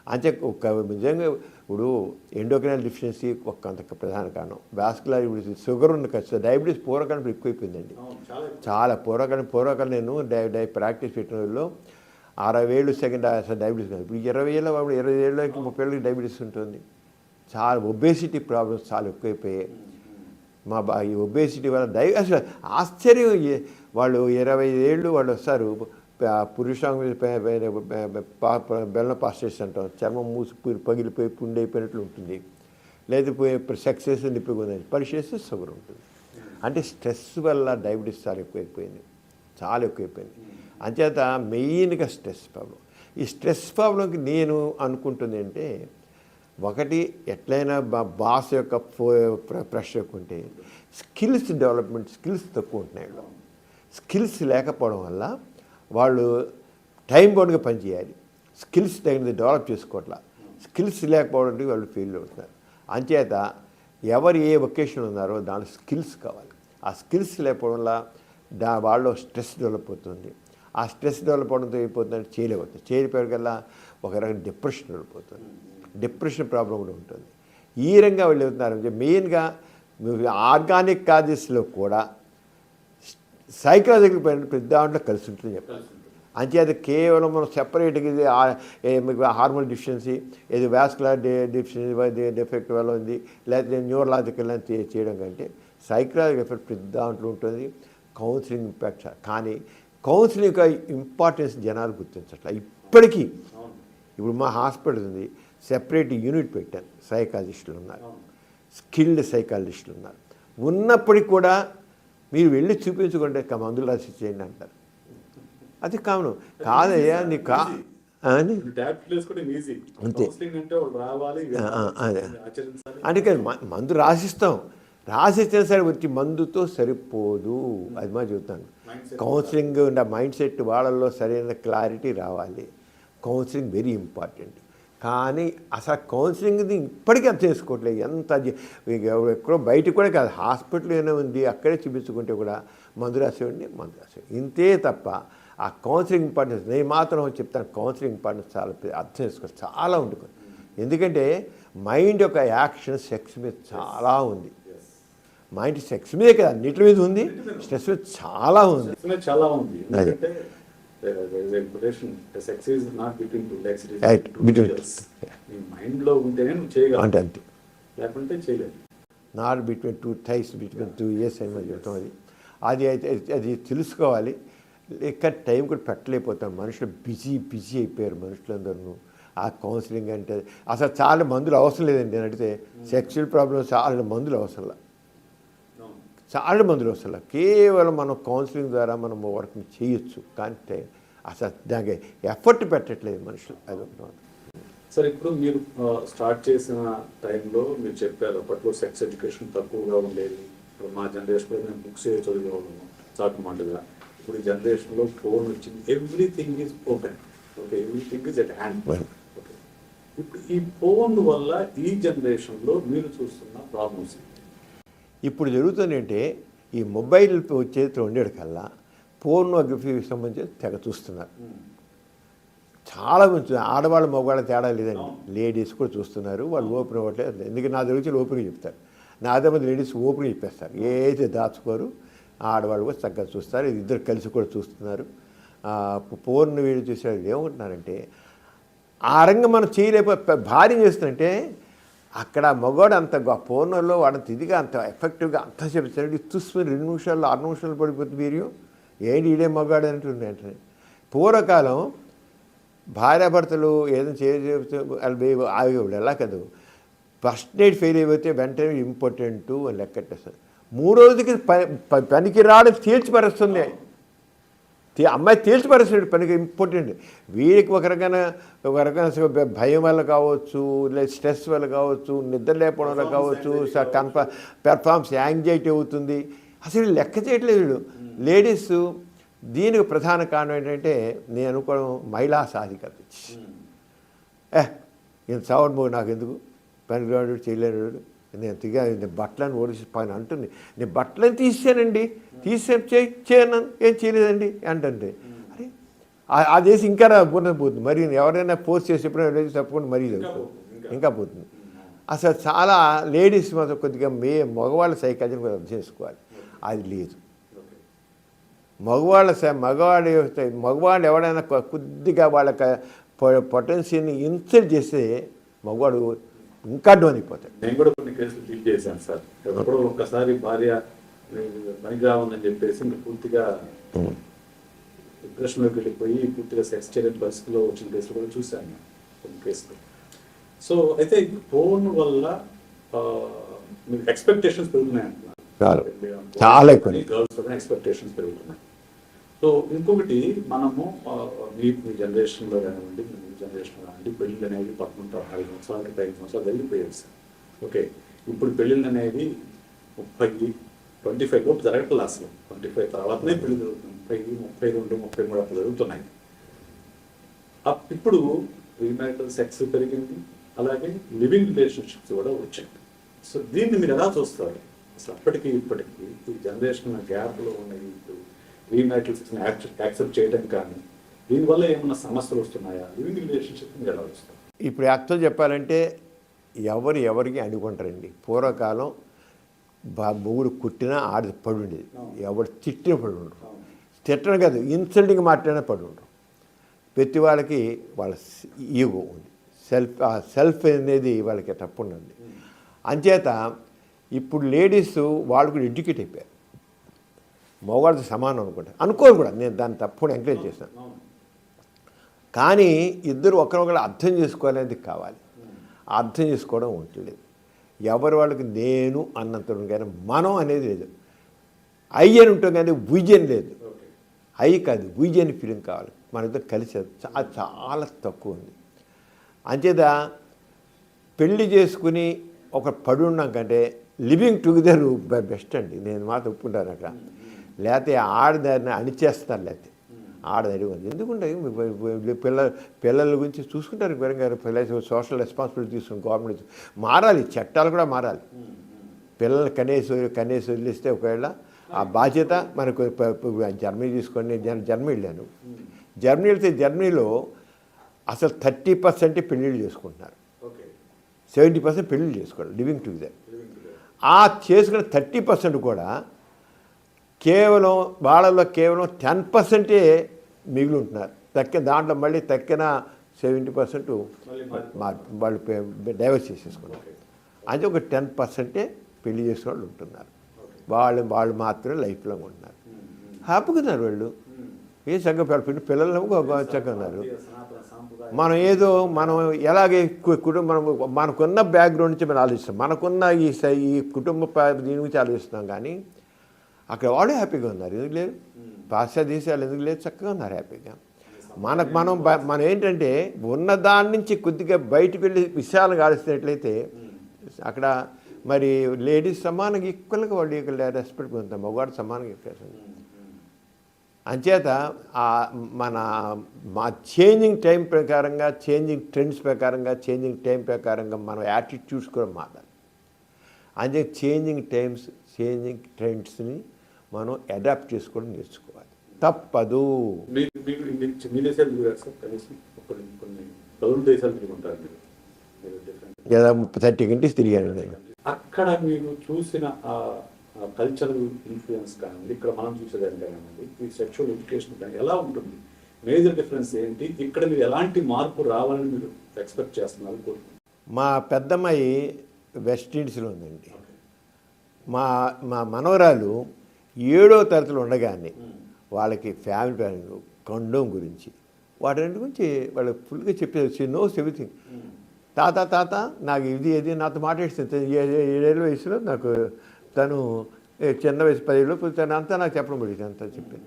అంతే ఒక నిజంగా ఇప్పుడు ఎండోక్రైనల్ డిఫిషియన్సీ కొంత ప్రధాన కారణం. వాస్కులర్ షుగర్ ఉన్న ఖచ్చితంగా డయాబెటీస్ పూర్వకాలం ఎక్కువైపోయిందండి, చాలా పూర్వకాలం నేను ప్రాక్టీస్ పెట్టిన వాళ్ళు 60 ఏళ్ళు సెకండ్ డయాబెటీస్ కాదు, ఇప్పుడు 20 ఏళ్ళ 20 ఏళ్ళకి 30 ఏళ్ళకి డయాబెటీస్ ఉంటుంది. చాలా ఒబేసిటీ ప్రాబ్లమ్స్ చాలా ఎక్కువైపోయాయి. ఈ ఒబేసిటీ వల్ల అసలు ఆశ్చర్యం, వాళ్ళు 25 ఏళ్ళు వాళ్ళు వస్తారు, పురుషాంగ బెల్లం పాస్టేస్ అంటాం, చర్మం మూసి పగిలిపోయి పుండి అయిపోయినట్లు ఉంటుంది, లేకపోతే సెక్స్ చేసి నిప్పుకుంది, పరిచేస్తే షుగర్ ఉంటుంది. అంటే స్ట్రెస్ వల్ల డయాబెటీస్ చాలా ఎక్కువైపోయింది, చాలా ఎక్కువైపోయింది. అంచేత మెయిన్గా స్ట్రెస్ ప్రాబ్లం. ఈ స్ట్రెస్ ప్రాబ్లంకి నేను అనుకుంటుంది అంటే, ఒకటి ఎట్లయినా బాస్ యొక్క ప్రెషర్ ఎక్కువ ఉంటే, స్కిల్స్ డెవలప్మెంట్ స్కిల్స్ తక్కువ ఉంటున్నాయి. స్కిల్స్ లేకపోవడం వల్ల వాళ్ళు టైం బౌండ్గా పనిచేయాలి, స్కిల్స్ తగినది డెవలప్ చేసుకోవట్లా. స్కిల్స్ లేకపోవడానికి వాళ్ళు ఫెయిల్ అవుతున్నారు. అంచేత ఎవరు ఏ వొకేషన్ ఉన్నారో దాని స్కిల్స్ కావాలి. ఆ స్కిల్స్ లేకపోవడం వల్ల వాళ్ళు స్ట్రెస్ డెవలప్ అవుతుంది. ఆ స్ట్రెస్ డెవలప్ అవడంతో అయిపోతుందంటే చేయలేకపోతుంది. చేయకపోయేకల్లా ఒక రకం డిప్రెషన్ వెళ్ళిపోతుంది, డిప్రెషన్ ప్రాబ్లం కూడా ఉంటుంది. ఈ రకంగా వాళ్ళు వెళ్తున్నారంటే మెయిన్గా ఆర్గానిక్ కాజెస్లో కూడా సైకలాజికల్ ప్రతి దాంట్లో కలిసి ఉంటుంది చెప్పాలి. అంచేది కేవలం మనం సెపరేట్గా ఇది హార్మోన్ డిఫిషియన్సీ, ఇది వాస్కులర్ డిఫిషియన్సీ డిఫెక్ట్ వల్ల ఉంది, లేకపోతే న్యూరలాజికల్ అని చేయడం కంటే సైకలాజికల్ ఎఫెక్ట్ ప్రతి దాంట్లో ఉంటుంది. కౌన్సిలింగ్ ఇంపాక్ట్, కానీ కౌన్సిలింగ్ యొక్క ఇంపార్టెన్స్ జనాలు గుర్తించట్ల ఇప్పటికీ. ఇప్పుడు మా హాస్పిటల్ ఉంది, సెపరేట్ యూనిట్ పెట్టాను, సైకాలజిస్టులు ఉన్నారు, స్కిల్డ్ సైకాలజిస్టులు ఉన్నారు. ఉన్నప్పటికీ కూడా మీరు వెళ్ళి చూపించుకుంటే మందులు రాసి చేయండి అంటారు. అది కావును కాదయ్యా నీ అని అంతే. అందుకే మందు రాసిస్తాం, రాసిస్తే సరే వచ్చి మందుతో సరిపోదు. అది మా చెబుతాను. కౌన్సిలింగ్ ఉన్న మైండ్ సెట్ వాళ్ళల్లో సరైన క్లారిటీ రావాలి. Counselling very important. కానీ అసలు కౌన్సిలింగ్ని ఇప్పటికీ అర్థం చేసుకోవట్లేదు. ఎంత ఎక్కడో బయట కూడా కాదు, హాస్పిటల్ ఏమైనా ఉంది అక్కడే చూపించుకుంటే కూడా మందు రాసేవండి, మందు రాసేవాడి. ఇంతే తప్ప ఆ కౌన్సిలింగ్ ఇంపార్టెన్స్ నేను మాత్రం చెప్తాను. కౌన్సిలింగ్ ఇంపార్టెన్స్ చాలా అర్థం చేసుకోవాలి, చాలా ఉంటుంది. ఎందుకంటే మైండ్ యొక్క యాక్షన్ సెక్స్ మీద చాలా ఉంది. మైండ్ సెక్స్ మీదే కదా, అన్నిటి మీద ఉంది, స్ట్రెస్ మీద చాలా ఉంది. Not between 2 thighs, between 2 years అని చెప్తాం. అది అయితే అది తెలుసుకోవాలి. ఇక్కడ టైం కూడా పెట్టలేకపోతాం. మనుషులు బిజీ అయిపోయారు మనుషులందరూ. ఆ కౌన్సిలింగ్ అంటే అసలు చాలా మందులు అవసరం లేదండి. నేను అడిగితే సెక్చువల్ ప్రాబ్లమ్స్ చాలా మందులు అవసరం, చాలా మందులు అవసరం. కేవలం మనం కౌన్సిలింగ్ ద్వారా మనం వర్క్ చేయొచ్చు. కానీ అసలు దానికి ఎఫర్ట్ పెట్టట్లేదు మనుషులు. అది సార్, ఇప్పుడు మీరు స్టార్ట్ చేసిన టైంలో మీరు చెప్పారు అప్పట్లో సెక్స్ ఎడ్యుకేషన్ తక్కువగా ఉండేది. ఇప్పుడు మా జనరేషన్లో మేము బుక్స్ చదివేవాళ్ళము చాటుమాటుగా. ఇప్పుడు ఈ జనరేషన్లో ఫోన్ వచ్చింది, everything is open, okay, everything is at hand. Okay, ఇప్పుడు ఈ ఫోన్ వల్ల ఈ జనరేషన్లో మీరు చూస్తున్న ప్రాబ్లమ్స్ ఇప్పుడు జరుగుతుందంటే ఈ మొబైల్ చేతిలో ఉండేది కల్లా పోర్నోగ్రఫీకి సంబంధించి తెగ చూస్తున్నారు. చాలా మంచి ఆడవాళ్ళు మగవాళ్ళ తేడా లేదండి. లేడీస్ కూడా చూస్తున్నారు. వాళ్ళు ఓపెన్ అవ్వట్లేదు. ఎందుకంటే నా దగ్గర ఓపెన్గా చెప్తారు. నా అదే మంది లేడీస్ ఓపెన్గా చెప్పేస్తారు, ఏదైతే దాచుకోరు. ఆడవాళ్ళు కూడా చక్కగా చూస్తారు. ఇద్దరు కలిసి కూడా చూస్తున్నారు. పోర్న్ వీడియో చూసేవాళ్ళు ఏమంటున్నారంటే ఆ రంగం మనం చేయలేకపోతే భార్య చేస్తుందంటే అక్కడ మగవాడు అంత పోర్నర్లో వాడంత ఇదిగా అంత ఎఫెక్టివ్గా అంత చెప్తాడు. చూసుకుని 2 నిమిషాల్లో 6 నిమిషాలు పడిపోతుంది వీడియో. ఏంటి ఇదే మగవాడు అంటుంది వెంటనే. పూర్వకాలం భార్యాభర్తలు ఏదైనా చేయబోతే ఆగేవాడు. ఎలా కాదు, ఫస్ట్ నైట్ ఫెయిల్ అయిపోతే వెంటనే ఇంపార్టెంట్ అని లెక్కట్టేస్తారు. 3వ రోజుకి పనికి రావడం తేల్చిపరుస్తుంది. అమ్మాయి తేల్చిపరుస్తుంది పనికి ఇంపార్టెంట్. వీడికి ఒక రకమైన భయం వల్ల కావచ్చు, లేదా స్ట్రెస్ వల్ల కావచ్చు, నిద్ర లేకపోవడం వల్ల కావచ్చు, పెర్ఫార్మెన్స్ యాంగ్జైటీ అవుతుంది. అసలు లెక్క చేయట్లేదు వీడు. లేడీస్ దీనికి ప్రధాన కారణం ఏంటంటే నేను అనుకోవడం మహిళా సాధికారత. నేను చావడు నాకు ఎందుకు, పనికిరాడు చేయలేడు, నేను నేను బట్టలను ఓడిసి పని అంటుంది. నేను బట్టలను తీసానండి, చేయను, ఏం చేయలేదండి అంటుంది. అరే ఆ చేసి ఇంకా పోతుంది. మరి ఎవరైనా పోస్ట్ చేసి ఎప్పుడైనా తప్పకుండా మరీ ఇంకా పోతుంది. అసలు చాలా లేడీస్ మాత్రం కొద్దిగా మగవాళ్ళ సైకాలజీని కూడా అర్థం చేసుకోవాలి. అది లేదు. మగవాళ్ళు ఎవడైనా కొద్దిగా వాళ్ళ పొటెన్షియల్ని ఇన్సల్ట్ చేస్తే మగవాడు ఇంకా డౌన్ అయిపోతాడు. నేను కూడా కొన్ని కేసులు డీల్ చేశాను సార్. ఎప్పుడో ఒక్కసారి భార్య పనికిరా ఉందని చెప్పేసి ఇంకా పూర్తిగా డిప్రెషన్లోకి వెళ్ళిపోయి పూర్తిగా సెక్స్ చేయలేని పరిస్థితిలో వచ్చిన కేసులు కూడా చూశాను కొన్ని కేసులు. సో అయితే ఫోన్ వల్ల మీకు ఎక్స్పెక్టేషన్స్ పెరుగుతున్నాయి అంటున్నారు. చాలా ఎక్కువ గర్ల్స్ వల్ల ఎక్స్పెక్టేషన్స్ పెరుగుతున్నాయి. సో ఇంకొకటి మనము మీ జనరేషన్లో కానివ్వండి, మీ జనరేషన్లో కానివ్వండి, పెళ్ళిళ్ళు అనేవి 15 సంవత్సరాలకి 5 సంవత్సరాలు వెళ్ళిపోయాయి సార్. ఓకే, ఇప్పుడు పెళ్ళిళ్ళు అనేవి 30, 25 లోపు జరగట్లేదు. అసలు 25 తర్వాతనే పెళ్లి జరుగుతుంది. 30, 32, 33 అట్లా జరుగుతున్నాయి. ఇప్పుడు ప్రీమ్యారిటల్ సెక్స్ పెరిగింది, అలాగే లివింగ్ రిలేషన్షిప్స్ కూడా వచ్చాయి. సో దీన్ని మీరు ఎలా చూస్తారు? అసలు అప్పటికి ఇప్పటికీ ఈ జనరేషన్ గ్యాప్లో ఉన్నాయి. ప్రీమ్యారిటల్ సెక్స్ని యాక్సెప్ట్ చేయడం కానీ దీనివల్ల ఏమన్నా సమస్యలు వస్తున్నాయా? లివింగ్ రిలేషన్షిప్ మీరు ఎలా చూస్తారు? ఇప్పుడు యాక్చువల్ చెప్పాలంటే ఎవరికి అనుకుంటారండి. పూర్వకాలం మొగుడు కుట్టినా ఆడి పడి ఉండేది, ఎవరు తిట్టిన పడి ఉండరు. తిట్టడం కాదు, ఇన్సల్టింగ్ మాట్లాడినా పడి ఉండరు. ప్రతి వాళ్ళకి వాళ్ళ ఈగో ఉంది, సెల్ఫ్ అనేది వాళ్ళకి తప్పు ఉండండి. అంచేత ఇప్పుడు లేడీస్ వాళ్ళు కూడా ఎడ్యుకేట్ అయిపోయారు. మగవాడితో సమానం అనుకోరు కూడా. నేను దాన్ని తప్పకుండా ఎంకరేజ్ చేస్తాను. కానీ ఇద్దరు ఒకరొకరు అర్థం చేసుకోవాలనేది కావాలి. అర్థం చేసుకోవడం ఉండలేదు. ఎవరి వాళ్ళకి నేను అన్నంత కానీ మనం అనేది లేదు. ఐ అని ఉంటాం కానీ విజన్ లేదు. ఐ కాదు విజన్ ఫీలింగ్ కావాలి. మన ఇద్దరు కలిసి అది చాలా తక్కువ ఉంది. అంచేత పెళ్లి చేసుకుని ఒక పడి ఉన్నాం కంటే లివింగ్ టుగెదర్ బెస్ట్ అండి. నేను మాత్రం ఒప్పుకుంటాను అక్కడ. లేకపోతే ఆడదాన్ని అణిచేస్తారు. లేకపోతే ఆడదారి ఎందుకుంటే పిల్లల గురించి చూసుకుంటారు. పిల్లలు సోషల్ రెస్పాన్సిబిలిటీ తీసుకుని గవర్నమెంట్ మారాలి, చట్టాలు కూడా మారాలి. పిల్లల్ని కనేసి వదిలిస్తే ఒకవేళ ఆ బాధ్యత మనకు. జర్మనీ తీసుకొని జర్మనీ వెళ్ళాను. జర్మనీ వెళ్తే జర్మనీలో అసలు 30% పెళ్ళిళ్ళు చేసుకుంటున్నారు, 70% పెళ్ళిళ్ళు చేసుకోవాలి లివింగ్ టుగెదర్. ఆ చేసుకున్న 30% కూడా కేవలం వాళ్ళలో కేవలం 10% మిగిలి ఉంటున్నారు. దాంట్లో మళ్ళీ తక్కిన 70% వాళ్ళు డైవర్స్ చేసేసుకున్నారు. అంటే ఒక 10% పెళ్లి చేసిన వాళ్ళు ఉంటున్నారు. వాళ్ళు మాత్రమే లైఫ్ లాంగ్ ఉంటున్నారు. హ్యాపీగా ఉన్నారు వాళ్ళు. ఏ చక్కగా పిల్లలు చక్కగా ఉన్నారు. మనం ఎలాగే కుటుంబం మనకున్న బ్యాక్గ్రౌండ్ నుంచి మనం ఆలోచిస్తాం. మనకున్న ఈ కుటుంబ దీని గురించి ఆలోచిస్తున్నాం. కానీ అక్కడ వాళ్ళు హ్యాపీగా ఉన్నారు. ఎందుకు లేదు? పాశ్చాత్య దేశాలు ఎందుకు లేదు? చక్కగా ఉన్నారు హ్యాపీగా. మనం ఏంటంటే ఉన్న దాని నుంచి కొద్దిగా బయటకు వెళ్ళి విషయాలను ఆలోచిస్తున్నట్లయితే అక్కడ మరి లేడీస్ సమానంగా ఈక్వల్గా వాళ్ళు రెస్పెక్ట్ పొందుతాం. మగవాడు సమానంగా ఎక్కువ. అంచేత మా చేంజింగ్ టైం ప్రకారంగా, చేంజింగ్ ట్రెండ్స్ ప్రకారంగా, చేంజింగ్ టైం ప్రకారంగా మనం యాటిట్యూడ్స్ కూడా మారాలి. అంటే చేంజింగ్ టైమ్స్, చేంజింగ్ ట్రెండ్స్ని మనం అడాప్ట్ చేసుకోవడం నేర్చుకోవాలి. తప్పదు. లేదా 30 కంట్రీస్ తిరిగాను. అక్కడ మీరు చూసిన కల్చరల్ ఇన్ఫ్లుయెన్స్ కానివ్వండి, ఇక్కడ మనం చూసేదాన్ని కానివ్వండి, ఈ సెక్షువల్ ఎడ్యుకేషన్ కానీ ఎలా ఉంటుంది? మేజర్ డిఫరెన్స్ ఏంటి? ఇక్కడ మీరు ఎలాంటి మార్పు రావాలని మీరు ఎక్స్పెక్ట్ చేస్తున్నారు, కోరుకుంటున్నారు? మా పెద్దమ్మాయి వెస్ట్ ఇండీస్లో ఉందండి. మా మనవరాలు 7వ తరగతిలో ఉండగానే వాళ్ళకి ఫ్యామిలీ ప్లానింగ్, కండోమ్ గురించి, వాటి గురించి వాళ్ళు ఫుల్గా చెప్పేసి నోస్ ఎవ్రీథింగ్. తాత నాకు ఇది నాతో మాట్లాడిస్తుంది. 7 ఏళ్ళ వయసులో నాకు తను చిన్న వయసు 10 ఏళ్ళు తను అంతా నాకు చెప్పడం పడింది. అంతా చెప్పింది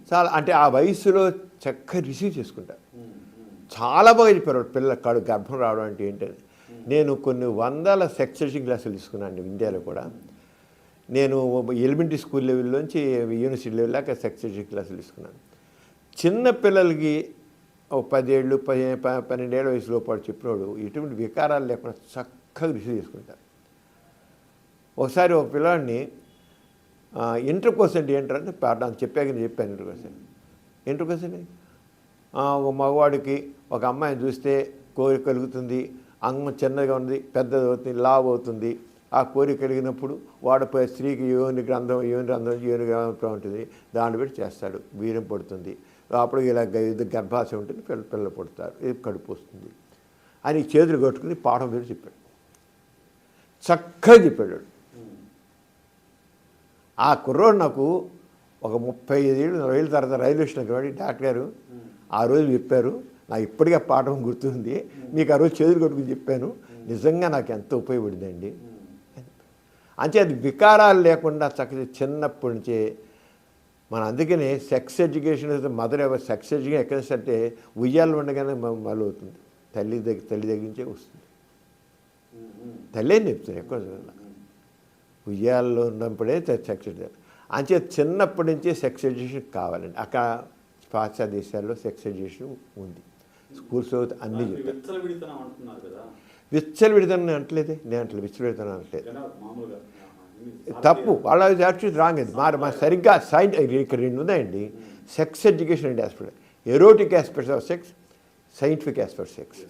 చాలా. అంటే ఆ వయసులో చక్కగా రిసీవ్ చేసుకుంటారు. చాలా బాగా చెప్పారు పిల్లల గర్భం రావడం అంటే ఏంటని. నేను కొన్ని వందల సెక్స్ ఎడ్యుకేషన్ క్లాసులు తీసుకున్నాను ఇండియాలో కూడా. నేను ఎలిమెంటరీ స్కూల్ లెవెల్లోంచి యూనివర్సిటీ లెవెల్ దాకా సెక్స్ ఎడ్యుకేషన్ క్లాసులు తీసుకున్నాను. చిన్న పిల్లలకి 10 ఏళ్ళు 12 ఏళ్ళ వయసులో పాటు చెప్పినోడు ఎటువంటి వికారాలు లేకుండా చక్కగా రిసీవ్ చేసుకుంటారు. ఒకసారి ఒక పిల్లాడిని ఇంటర్ కోర్స్ అంటే ఏంటంటే పాఠం చెప్పాక నేను చెప్పాను. ఇంటర్ కోర్స్ అంటే ఒక మగవాడికి ఒక అమ్మాయిని చూస్తే కోరిక కలుగుతుంది. అంగం చిన్నగా ఉంది, పెద్దది అవుతుంది, లావు అవుతుంది. ఆ కోరిక కలిగినప్పుడు వాడు స్త్రీకి యోని గ్రంథం ఉంటుంది, దాన్ని బట్టి చేస్తాడు. వీర్యం పడుతుంది, అప్పుడు ఇలా గర్భాశయం ఉంటుంది, పిల్లలు పుడతారు, ఇది కడుపు వస్తుంది అని చేతులు కట్టుకుని పాఠం పేరు చెప్పాడు. చక్కగా చెప్పాడు. ఆ కుర్రోడు నాకు ఒక 35 ఏళ్ళు 40 ఏళ్ళ తర్వాత రైల్వే స్టేషన్కి వాడి డాక్టర్ గారు ఆ రోజు చెప్పారు, నాకు ఇప్పటికే పాఠం గుర్తుంది, మీకు ఆ రోజు చేతులు కట్టుకుని చెప్పాను, నిజంగా నాకు ఎంతో ఉపయోగపడిందండి. అంటే అది వికారాలు లేకుండా చక్కగా చిన్నప్పటి నుంచే మన అందుకనే sex education mother sex education ఎక్కడ అంటే ఉయ్యాలు ఉండగానే మొదలవుతుంది. తల్లి దగ్గర నుంచే వస్తుంది. తల్లి అని చెప్తాను ఎక్కువ ఉయ్యాల్లో ఉన్నప్పుడే సెక్స్ ఎడ్యుకేషన్. అంటే చిన్నప్పటి నుంచే సెక్స్ ఎడ్యుకేషన్ కావాలండి. అక్కడ పాశ్చాత్య దేశాల్లో సెక్స్ ఎడ్యుకేషన్ ఉంది. స్కూల్స్ అన్నీ చెప్పారు. విచ్చలవిడితనం అంటలేదే, నేను అంటలేదు విచ్చలవిడితనం అనట్లేదు, తప్పు. వాళ్ళ యాక్చువల్లీ రాంగ్. అది మా సరిగ్గా ఇక్కడ 2 ఉన్నాయండి. Sex education and aspect, erotic aspects of sex, scientific aspect sex.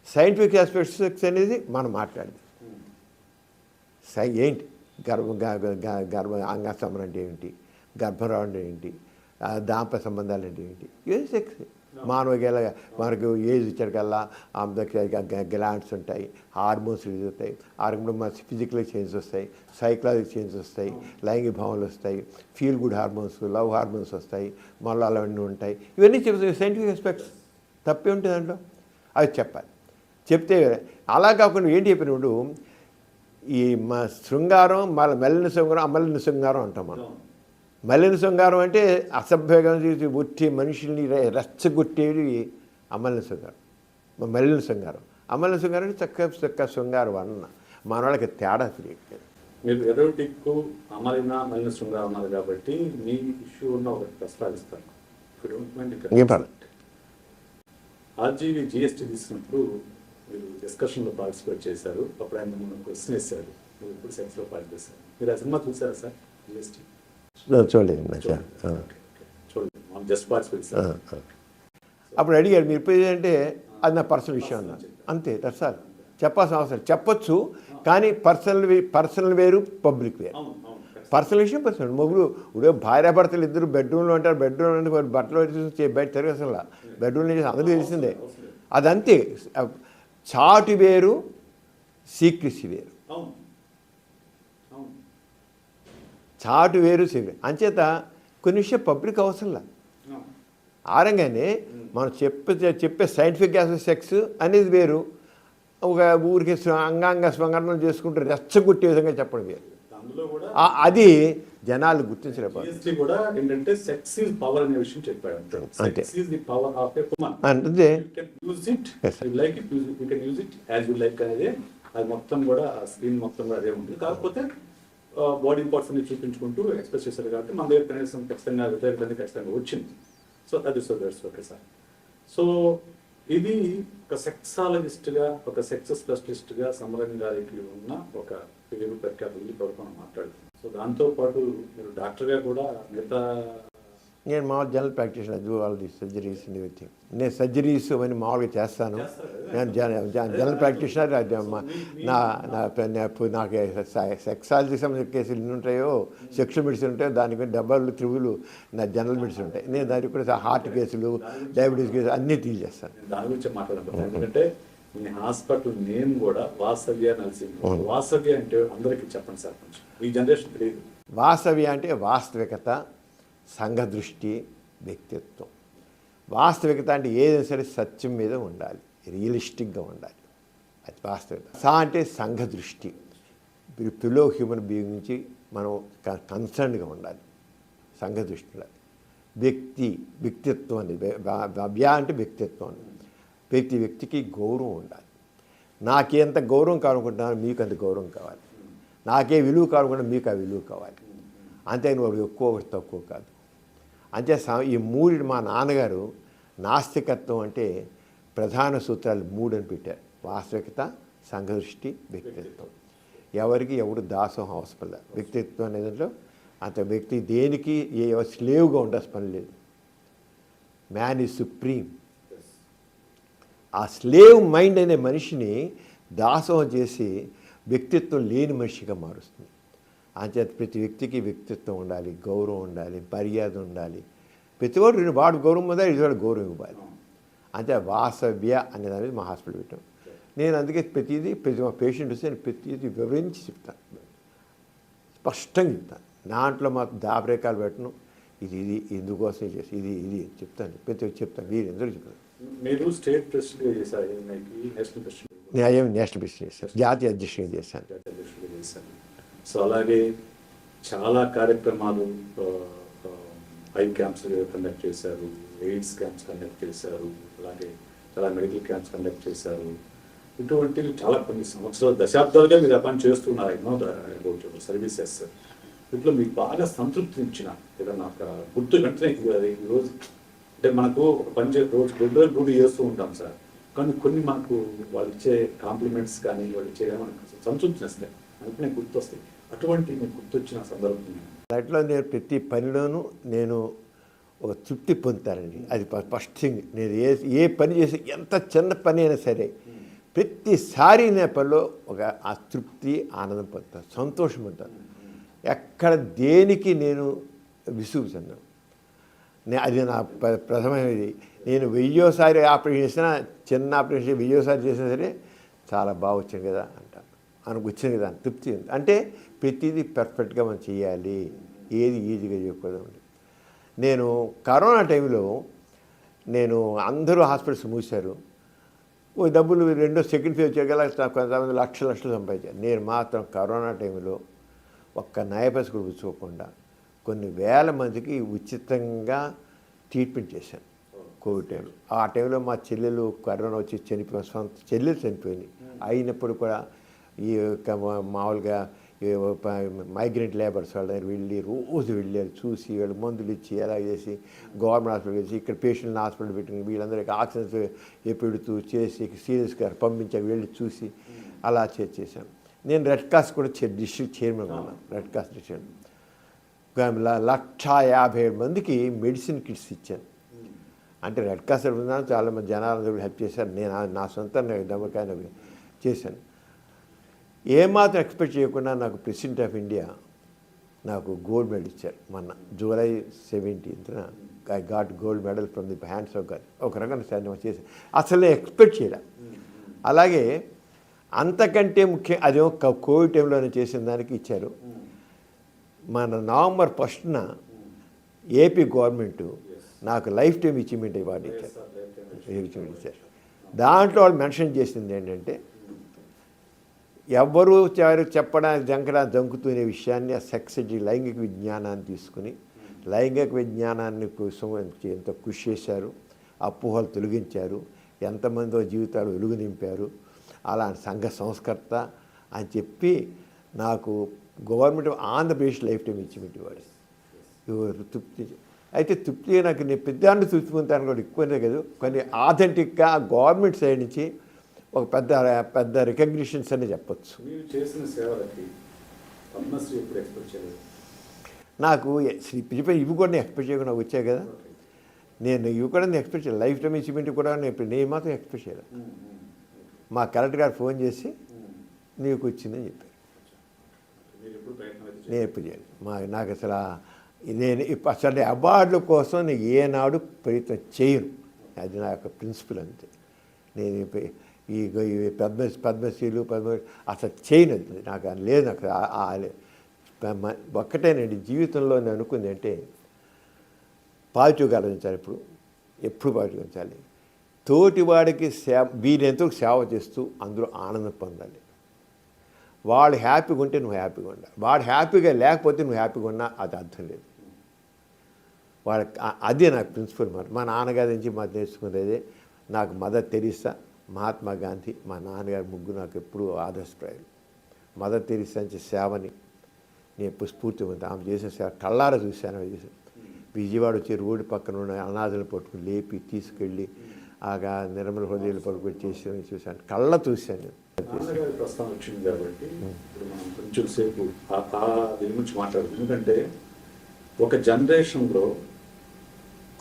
Scientific aspect sex అనేది మనం మాట్లాడేది ఏంటి, గర్భ అంగస్తంభన అంటే ఏంటి, గర్భం రావడం ఏంటి, దాంపత్య సంబంధాలు అంటే ఏంటి, ఇవన్నీ సెక్స్. మానవ మనకు ఏజ్ వచ్చేటికల్లా గ్లాండ్స్ ఉంటాయి, హార్మోన్స్ రిలీజ్ అవుతాయి, హార్మోన్ మన ఫిజికల్ చేంజెస్ వస్తాయి, సైకలాజికల్ చేంజెస్ వస్తాయి, లైంగిక భావనలు వస్తాయి, feel good hormones, love hormones వస్తాయి, మనలో అలాంటివి ఉంటాయి. ఇవన్నీ చెప్తాయి సైంటిఫిక్ ఆస్పెక్ట్స్. తప్పే ఉంటుంది దాంట్లో. అవి చెప్పాలి. చెప్తే అలా కాకుండా ఏంటి చెప్పినప్పుడు ఈ మా శృంగారం మెల్లిన శృంగారం, అమలిన శృంగారం అంటాం మనం. మలిన శృంగారం అంటే అసభ్యంగా ఒట్టి మనుషుల్ని రెచ్చగొట్టేది అమలిన శృంగారం, మలిన శృంగారం. అమలిన శృంగారం అంటే చక్క శృంగారం అన్న మన వాళ్ళకి తేడా తెలియట్లేదు. మీరు ఎరోటిక్ అమలిన మలిన శృంగారం అన్నారు కాబట్టి మీ ఇష్యూ ఉన్న ఒకటి ప్రస్తావిస్తాను. ఆర్జీవి జిఎస్టీ తీసుకున్నప్పుడు మీరు డిస్కషన్లో పార్టిసిపేట్ చేశారు. అప్పుడు ఆయన ముందు క్వశ్చన్ వేశారు, మీరు ఇప్పుడు సెన్స్లో పార్టిసిపేట్ చేశారు. మీరు ఆ సినిమా చూసారా సార్? జిఎస్టీ చూడలేదు. Just participate. అప్పుడు అడిగారు మీరు ఇప్పుడు అంటే అది నా పర్సనల్ విషయం అన్నారు. అంతే సార్, చెప్పాల్సిన అవసరం చెప్పొచ్చు, కానీ పర్సనల్ వేరు, పబ్లిక్ వేరు. పర్సనల్ విషయం పర్సనల్. మొగుడు ఇప్పుడు భార్యాభర్తలు ఇద్దరు బెడ్రూమ్లో ఉంటారు, బెడ్రూమ్ అంటే బట్టలు బయట తిరగసలా, బెడ్రూమ్ నుంచి అందరికీ తెలిసిందే. అదంతే. చాటు వేరు, సీక్రెసీ వేరు. చాటు వేరు, సీక్రెట్. అంచేత కొన్ని విషయం పబ్లిక్ అవసరంలా. ఆరంగానే మనం చెప్పే సైంటిఫిక్ సెక్స్ అనేది వేరు, ఒక ఊరికి అంగాంగ స్వంగరణం చేసుకుంటూ రెచ్చగొట్టే విధంగా చెప్పడం వేరు. అది జనాలు గుర్తించలేకపోతే ఏంటంటే సెక్స్ ఈజ్ పవర్ అనే విషయం చెప్పాడు. అంతే. Sex is the power of a woman. అంటే use it, you like it, you can use it as you like అనేది అది మొత్తం కూడా స్క్రీన్ మొత్తం కూడా అదే ఉంది. కాకపోతే బాడీ పార్ట్స్ అన్ని చూపించుకుంటూ ఎక్స్ప్రెస్ చేశారు కాబట్టి మన దగ్గర కనీసం ఖచ్చితంగా వ్యతిరేకత ఖచ్చితంగా వచ్చింది. సో అది దట్స్ ఓకే సార్. సో ఇది ఒక సెక్సాలజిస్ట్గా, ఒక సెక్స్ స్పెషలిస్ట్గా సమరం గారికి ఉన్న ఒక పేరు ప్రఖ్యాతులు కొరకు మనం మాట్లాడుతున్నాం. సో దాంతోపాటు మీరు డాక్టర్గా కూడా మిగతా నేను మామూలు general practitioner, do all the surgeries and everything. నేను సర్జరీస్ అవన్నీ మామూలుగా చేస్తాను. నేను జనరల్ ప్రాక్టీషనర్. నాకు సెక్సాలజీకి సంబంధించిన కేసులు ఎన్ని ఉంటాయో, సెక్షువల్ మెడిసిన్ ఉంటాయో, దానికి డబ్బాలు త్రివులు నా జనరల్ మెడిసిన్ ఉంటాయి. నేను దానికి కూడా హార్ట్ కేసులు, డయాబెటీస్ కేసులు అన్నీ డీల్ చేస్తాను. దాని గురించి మాట్లాడతాను. ఎందుకంటే మీ హాస్పిటల్ నేమ్ కూడా వాసవ్య నర్సింగ్. వాసవ్య అంటే అందరికీ చెప్పండి సార్, కొంచెం ఈ జనరేషన్ తెలియదు. వాసవ్య అంటే వాస్తవికత, సంఘ దృష్టి, వ్యక్తిత్వం. వాస్తవికత అంటే ఏదైనా సరే సత్యం మీద ఉండాలి, రియలిస్టిక్గా ఉండాలి, అది వాస్తవికత. అంటే సంఘ దృష్టి, పిలో హ్యూమన్ బీయింగ్ నుంచి మనం కన్సర్న్గా ఉండాలి, సంఘ దృష్టి ఉండాలి. వ్యక్తిత్వం అనేది వ్యా అంటే వ్యక్తిత్వం. వ్యక్తికి గౌరవం ఉండాలి. నాకేంత గౌరవం కావాలనుకుంటున్నాను, మీకు అంత గౌరవం కావాలి. నాకే విలువ కావాలనుకుంటే మీకు ఆ విలువ కావాలి. అంతేగాని వాడు ఎక్కువ ఒకటి తక్కువ కాదు. అంతే. ఈ మూడు మా నాన్నగారు నాస్తికత్వం అంటే ప్రధాన సూత్రాలు 3 అని పెట్టారు. వాస్తవికత, సంఘదృష్టి, వ్యక్తిత్వం. ఎవరికి ఎవడు దాసోహం అవసరం లేదు. వ్యక్తిత్వం అనేదాంట్లో అంత వ్యక్తి దేనికి స్లేవ్గా ఉండాల్సిన పని లేదు. Man is supreme. ఆ స్లేవ్ మైండ్ అనే మనిషిని దాసోహం చేసి వ్యక్తిత్వం లేని మనిషిగా మారుస్తుంది. అంచేత ప్రతి వ్యక్తికి వ్యక్తిత్వం ఉండాలి, గౌరవం ఉండాలి, మర్యాద ఉండాలి. ప్రతివాడు వాడు గౌరవం ఉందా, ఇదివాడు గౌరవం ఇవ్వాలి. అంతే. వాసవ్య అనే దాని మీద మా హాస్పిటల్ పెట్టాం. నేను అందుకే ప్రతి మా పేషెంట్ వస్తే నేను ప్రతిదీ వివరించి చెప్తాను, స్పష్టంగా చెప్తాను. దాంట్లో మాత్రం దాపరేకాలు పెట్టను. ఇది ఎందుకోసం చేసి ఇది చెప్తాను, ప్రతి చెప్తాను, వీరు ఎందుకు చెప్తాను. మీరు స్టేట్ ప్రెసిడెంట్గా చేశారు, నేషనల్ ప్రెసిడెంట్. నేను నేషనల్ ప్రెసిడెంట్ చేశాను, జాతీయ అధ్యక్షుడిగా చేశాను. సో అలాగే చాలా కార్యక్రమాలు, ఐ క్యాంప్స్ కండక్ట్ చేశారు, ఎయిడ్స్ క్యాంప్స్ కండక్ట్ చేశారు, అలాగే చాలా మెడికల్ క్యాంప్స్ కండక్ట్ చేశారు. ఇటువంటివి చాలా కొన్ని సంవత్సరాలు, దశాబ్దాలుగా మీరు పని చేస్తున్నారు. About services. వీటిలో మీకు బాగా సంతృప్తినిచ్చిన ఏదన్నా ఒక గుర్తు వెంటనే ఈరోజు అంటే మనకు ఒక పని రోజు రెగ్యులర్ డ్యూటీ చేస్తూ ఉంటాం సార్, కానీ కొన్ని మనకు వాళ్ళు ఇచ్చే కాంప్లిమెంట్స్ కానీ వాళ్ళు ఇచ్చే మనకు సంతృప్తినిస్తాయి, అందుకనే గుర్తొస్తాయి. అటువంటి మీకు గుర్తొచ్చిన సందర్భం దాంట్లో నేను ప్రతి పనిలోనూ నేను ఒక తృప్తి పొందుతానండి. అది ఫస్ట్ థింగ్. నేను ఏ పని చేసి ఎంత చిన్న పని అయినా సరే ప్రతిసారి నా పనిలో ఒక ఆ తృప్తి, ఆనందం పొందుతాను, సంతోషం పొందుతాను. ఎక్కడ దేనికి నేను విసుగు చెందాను. అది నా ప్రథమైనది. నేను 1000సారి ఆపరేషన్ చేసినా, చిన్న ఆపరేషన్ 1000సారి చేసినా సరే చాలా బాగా వచ్చింది కదా అంటాను. మనకు వచ్చింది కదా అని తృప్తి ఉంది. అంటే ప్రతిదీ పర్ఫెక్ట్గా మనం చేయాలి, ఏది ఈజీగా చేయకూడదు. నేను కరోనా టైంలో అందరూ హాస్పిటల్స్ మూసారు. ఓ డబ్బులు రెండో సెకండ్ ఫేజ్ వచ్చేగల కొంతమంది లక్షలు సంపాదించారు. నేను మాత్రం కరోనా టైంలో ఒక్క నయపైస కూడా పుచ్చుకోకుండా కొన్ని వేల మందికి ఉచితంగా ట్రీట్మెంట్ చేశాను కోవిడ్ టైంలో. ఆ టైంలో మా చెల్లెలు కరోనా వచ్చి చనిపోయిన సొంత చెల్లెలు చనిపోయింది. అయినప్పుడు కూడా ఈ మామూలుగా మైగ్రెంట్ లేబర్స్ వాళ్ళ దగ్గర వెళ్ళి రోజు వెళ్ళారు, చూసి వాళ్ళు మందులు ఇచ్చి ఎలా చేసి గవర్నమెంట్ హాస్పిటల్ చేసి ఇక్కడ పేషెంట్ని హాస్పిటల్ పెట్టుకుని వీళ్ళందరికీ ఆక్సిజన్స్ పెడుతూ చేసి సీరియస్గా పంపించాక వెళ్ళి చూసి అలా చేశాను. నేను రెడ్ క్రాస్ కూడా డిస్ట్రిక్ట్ చైర్మన్ ఉన్నాను. రెడ్ క్రాస్ డిస్ట్రిక్ట్ 150,000 మందికి మెడిసిన్ కిట్స్ ఇచ్చాను. అంటే రెడ్ క్రాస్ చాలామంది జనాలందరూ హెల్ప్ చేశారు. నేను నా సొంత దమ్మకాయ చేశాను. ఏమాత్రం ఎక్స్పెక్ట్ చేయకుండా నాకు ప్రెసిడెంట్ ఆఫ్ ఇండియా నాకు గోల్డ్ మెడల్ ఇచ్చారు. మొన్న July 17th I got gold medal from the hands of God. ఒక రకంగా చేశాను, అసలు ఎక్స్పెక్ట్ చేయలే. అలాగే అంతకంటే ముఖ్యం అదేమో కోవిడ్ టైంలోనే చేసిన దానికి ఇచ్చారు. మన November 1st ఏపీ గవర్నమెంట్ నాకు లైఫ్ టైం అచీవ్మెంట్ అవార్డు ఇచ్చారు. దాంట్లో వాళ్ళు మెన్షన్ చేసింది ఏంటంటే ఎవ్వరూ చెప్పడానికి జంకుతునే విషయాన్ని ఆ సెక్సీ లైంగిక విజ్ఞానాన్ని తీసుకుని లైంగిక విజ్ఞానాన్ని కోసం ఎంత కృషి చేశారు, అపోహలు తొలగించారు, ఎంతమందో జీవితాలు వెలుగు నింపారు, అలాంటి సంఘ సంస్కర్త అని చెప్పి నాకు government Andhra Pradesh life time achievement ఇవ్వడు. తృప్తి అయితే తృప్తి నాకు నేను పెద్దాన్ని తృప్తి పొందుతాను కూడా ఎక్కువనే కదా, కానీ ఆథెంటిక్గా గవర్నమెంట్ సైడ్ నుంచి ఒక పెద్ద రికగ్నిషన్స్ అని చెప్పచ్చు. చేసిన సేవలకి పద్మశ్రీ ఎప్పుడు ఎక్స్పెక్ట్ చేయలేదు. నాకు ఇవి కూడా నేను ఎక్స్పెక్ట్ చేయకుండా వచ్చాయి కదా. నేను ఇవి కూడా నేను ఎక్స్పెక్ట్ చేయలేదు. లైఫ్ టైం అచీవ్మెంట్ కూడా నేను మాత్రం ఎక్స్పెక్ట్ చేయలేదు. మా కలెక్టర్ గారు ఫోన్ చేసి నీకు వచ్చిందని చెప్పారు. నేను ఎప్పుడు చేయను. నాకు అసలు నేను అసలు అవార్డుల కోసం నేను ఏనాడు ప్రయత్నం చేయను. అది నా యొక్క ప్రిన్సిపల్ అంతే. నేను ఈ పద్మశ్రీలు అసలు చేయను. నాకు లేదు. నాకు ఒక్కటేనండి జీవితంలో నేను అనుకుంది అంటే పాజిటివ్గా ఆలోచించాలి. ఎప్పుడు పాజిటివ్గా ఉంచాలి. తోటివాడికి వీరెంతో సేవ చేస్తూ అందులో ఆనందం పొందాలి. వాడు హ్యాపీగా ఉంటే నువ్వు హ్యాపీగా ఉండాలి. వాడు హ్యాపీగా లేకపోతే నువ్వు హ్యాపీగా ఉన్నా అది అర్థం లేదు. అదే నాకు ప్రిన్సిపల్ మాట. మా నాన్నగారి నుంచి మాకు నేర్చుకునేది. నాకు మదర్ తెరీసా, మహాత్మా గాంధీ, మా నాన్నగారు ముగ్గురు నాకు ఎప్పుడూ ఆదర్శప్రాయాలు. మదర్ తెరీసా నుంచి సేవని నేను ఎప్పుడు స్ఫూర్తి పొందాను. ఆమె చేసిన సేవ కళ్ళారా చూశాను. విజయవాడ వచ్చి రోడ్డు పక్కన ఉన్న అనాథలు పట్టుకుని లేపి తీసుకెళ్ళి ఆగా నిర్మల హృదయాలు పట్టుకొని చేసి చూశాను, కళ్ళ చూశాను. ప్రస్తావన వచ్చింది కాబట్టి ఇప్పుడు మనం కొంచెం సేపు దీని గురించి మాట్లాడుతుంది. ఎందుకంటే ఒక జనరేషన్లో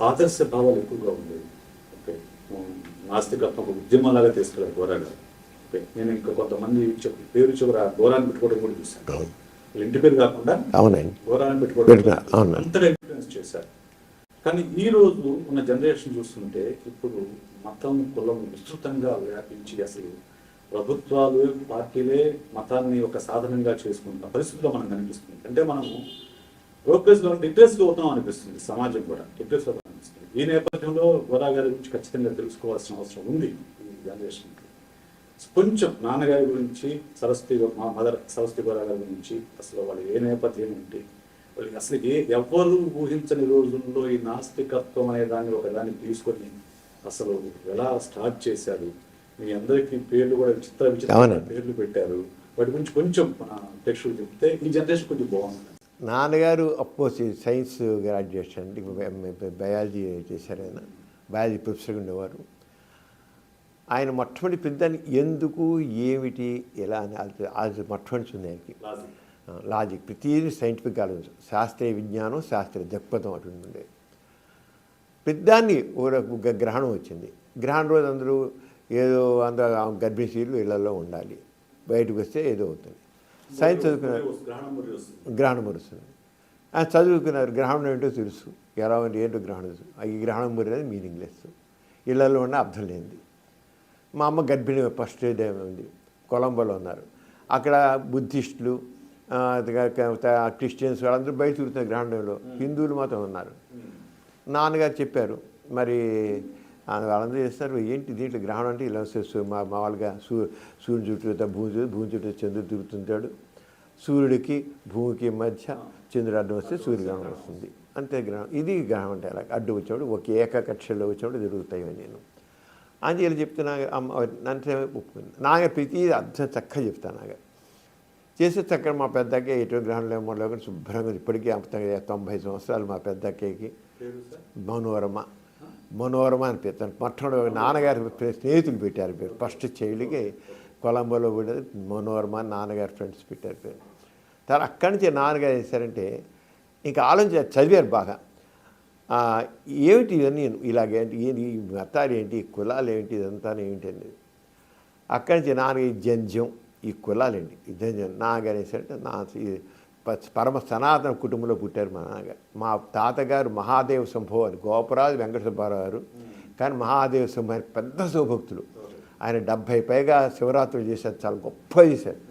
ఆదర్శ భావాలు ఎక్కువగా ఉండేవి. ఓకే, నాస్తికత్వం ఒక ఉద్యమంలాగా తీసుకెళ్ళారు గోరా. ఓకే, నేను ఇంకా కొంతమంది పేరు చివర గోరాన్ని పెట్టుకోవడం కూడా చూశాను. వాళ్ళ ఇంటి పేరు కాకుండా గోరాన్ని పెట్టుకోవడం అంతగా ఇన్ఫ్లుయెన్స్ చేశారు. కానీ ఈ రోజు ఉన్న జనరేషన్ చూస్తుంటే ఇప్పుడు మతం కులం విస్తృతంగా వ్యాపించి అసలు ప్రభుత్వాలు పార్టీలే మతాన్ని ఒక సాధనంగా చేసుకుంటున్న పరిస్థితిలో మనం కనిపిస్తుంది. అంటే మనము ప్రోగ్రెస్లో డిప్రెస్గా అవుతాం అనిపిస్తుంది. సమాజం కూడా డిప్రెస్లో అనిపిస్తుంది. ఈ నేపథ్యంలో గోరా గారి గురించి ఖచ్చితంగా తెలుసుకోవాల్సిన అవసరం ఉంది ఈ జనరేషన్కి. కొంచెం నాన్నగారి గురించి మా మదర్ సరస్వతి గోరా గారి గురించి అసలు వాళ్ళు ఏ నేపథ్యం ఏంటి, వాళ్ళకి అసలు ఎవ్వరూ ఊహించని రోజుల్లో ఈ నాస్తికత్వం అనే దాన్ని ఒకదాన్ని తీసుకొని అసలు ఎలా స్టార్ట్ చేశారు. మీ అందరికీ పేర్లు కూడా విచిత్ర పేర్లు పెట్టారు. వాటి గురించి కొంచెం టెక్స్టులు చెప్తే ఈ జనరేషన్ కొంచెం బాగుంటుంది. నాన్నగారు అఫ్కోర్స్ సైన్స్ గ్రాడ్యుయేషన్ బయాలజీ చేశారు. ఆయన బయాలజీ ప్రొఫెసర్గా ఉండేవారు. ఆయన మొట్టమొదటి పెద్దాన్ని ఎందుకు ఏమిటి ఎలా అని అది మొట్టమొదటి ఉంది ఆయనకి. లాజిక్ ప్రతిదీ సైంటిఫిక్ ఆలోచన, శాస్త్రీయ విజ్ఞానం, శాస్త్రీయ దృక్పథం అటు ఉండేది. పెద్దాన్ని ఒక గ్రహణం వచ్చింది. గ్రహణం రోజు అందరూ ఏదో అందరూ గర్భిణీ స్త్రీలు ఇళ్లలో ఉండాలి, బయటకు వస్తే ఏదో అవుతుంది. సైన్స్ చదువుకున్నారు, గ్రహణం వస్తుంది. ఆయన చదువుకున్నారు, గ్రహణం ఏంటో తెలుసు. ఎలా ఉంది ఏంటో గ్రహణం ఈ గ్రహణం అనేది మీనింగ్లెస్, ఇళ్లలో ఉన్న అర్థం లేనిది. మా అమ్మ గర్భిణి ఫస్ట్ డే ఉంది, కొలంబోలో ఉన్నారు. అక్కడ బుద్ధిస్టులు క్రిస్టియన్స్ వాళ్ళందరూ బయట తిరుగుతున్నారు గ్రహణంలో, హిందువులు మాత్రం ఉన్నారు. నాన్నగారు చెప్పారు, మరి వాళ్ళందరూ చేస్తారు ఏంటి దీంట్లో గ్రహణం అంటే ఇలా మామూలుగా సూర్యుడు చుట్టూ భూమి చుట్టూ చంద్రుడు తిరుగుతుంటాడు, సూర్యుడికి భూమికి మధ్య చంద్రుడు అడ్డు వస్తే సూర్యగ్రహణం వస్తుంది, అంతే గ్రహణం. ఇది గ్రహణం అంటే అలా అడ్డు వచ్చేవాడు ఒక ఏకకక్షలో వచ్చేవాడు జరుగుతాయి నేను అని చెప్పి చెప్తున్నా. అంటే ఒప్పుకుంది నాగా ప్రతి అర్థం చక్కగా చెప్తాను. నాగా చేసే చక్కగా మా పెద్దకి ఎటువంటి గ్రహణంలో మొదలు కానీ శుభ్రంగా ఇప్పటికీ 90 సంవత్సరాలు మా పెద్దక్కకి. మనోరమ అని పెడతాను. మొట్టమొదటి నాన్నగారి స్నేహితులు పెట్టారు పేరు, ఫస్ట్ చైల్డ్కి కొలంబోలో కూడా మనోరమ నాన్నగారి ఫ్రెండ్స్ పెట్టారు పేరు. తర్వాత అక్కడి నుంచి నాన్నగారు చేశారంటే ఇంకా ఆలోచించారు, చదివారు బాగా ఏమిటి ఇవన్నీ ఇలాగేంటి ఏంటి ఈ మతాలు ఏంటి కులాలు ఏంటి ఇదంతా ఏంటి అనేది. అక్కడి నుంచి నాన్నగారు ఈ జంధ్యం ఈ కులాలేంటి ఈ జంధ్యం నాన్నగారు వేసారంటే నా పరమ సనాతన కుటుంబంలో పుట్టారు మా నాన్నగారు. మా తాతగారు మహాదేవ శంభో అని గోపరాజు వెంకట సుబ్బారావు గారు, కానీ మహాదేవ శంభో ఆయన పెద్ద శివభక్తులు. ఆయన 70 పైగా శివరాత్రులు చేశారు, చాలా గొప్ప చేశారు.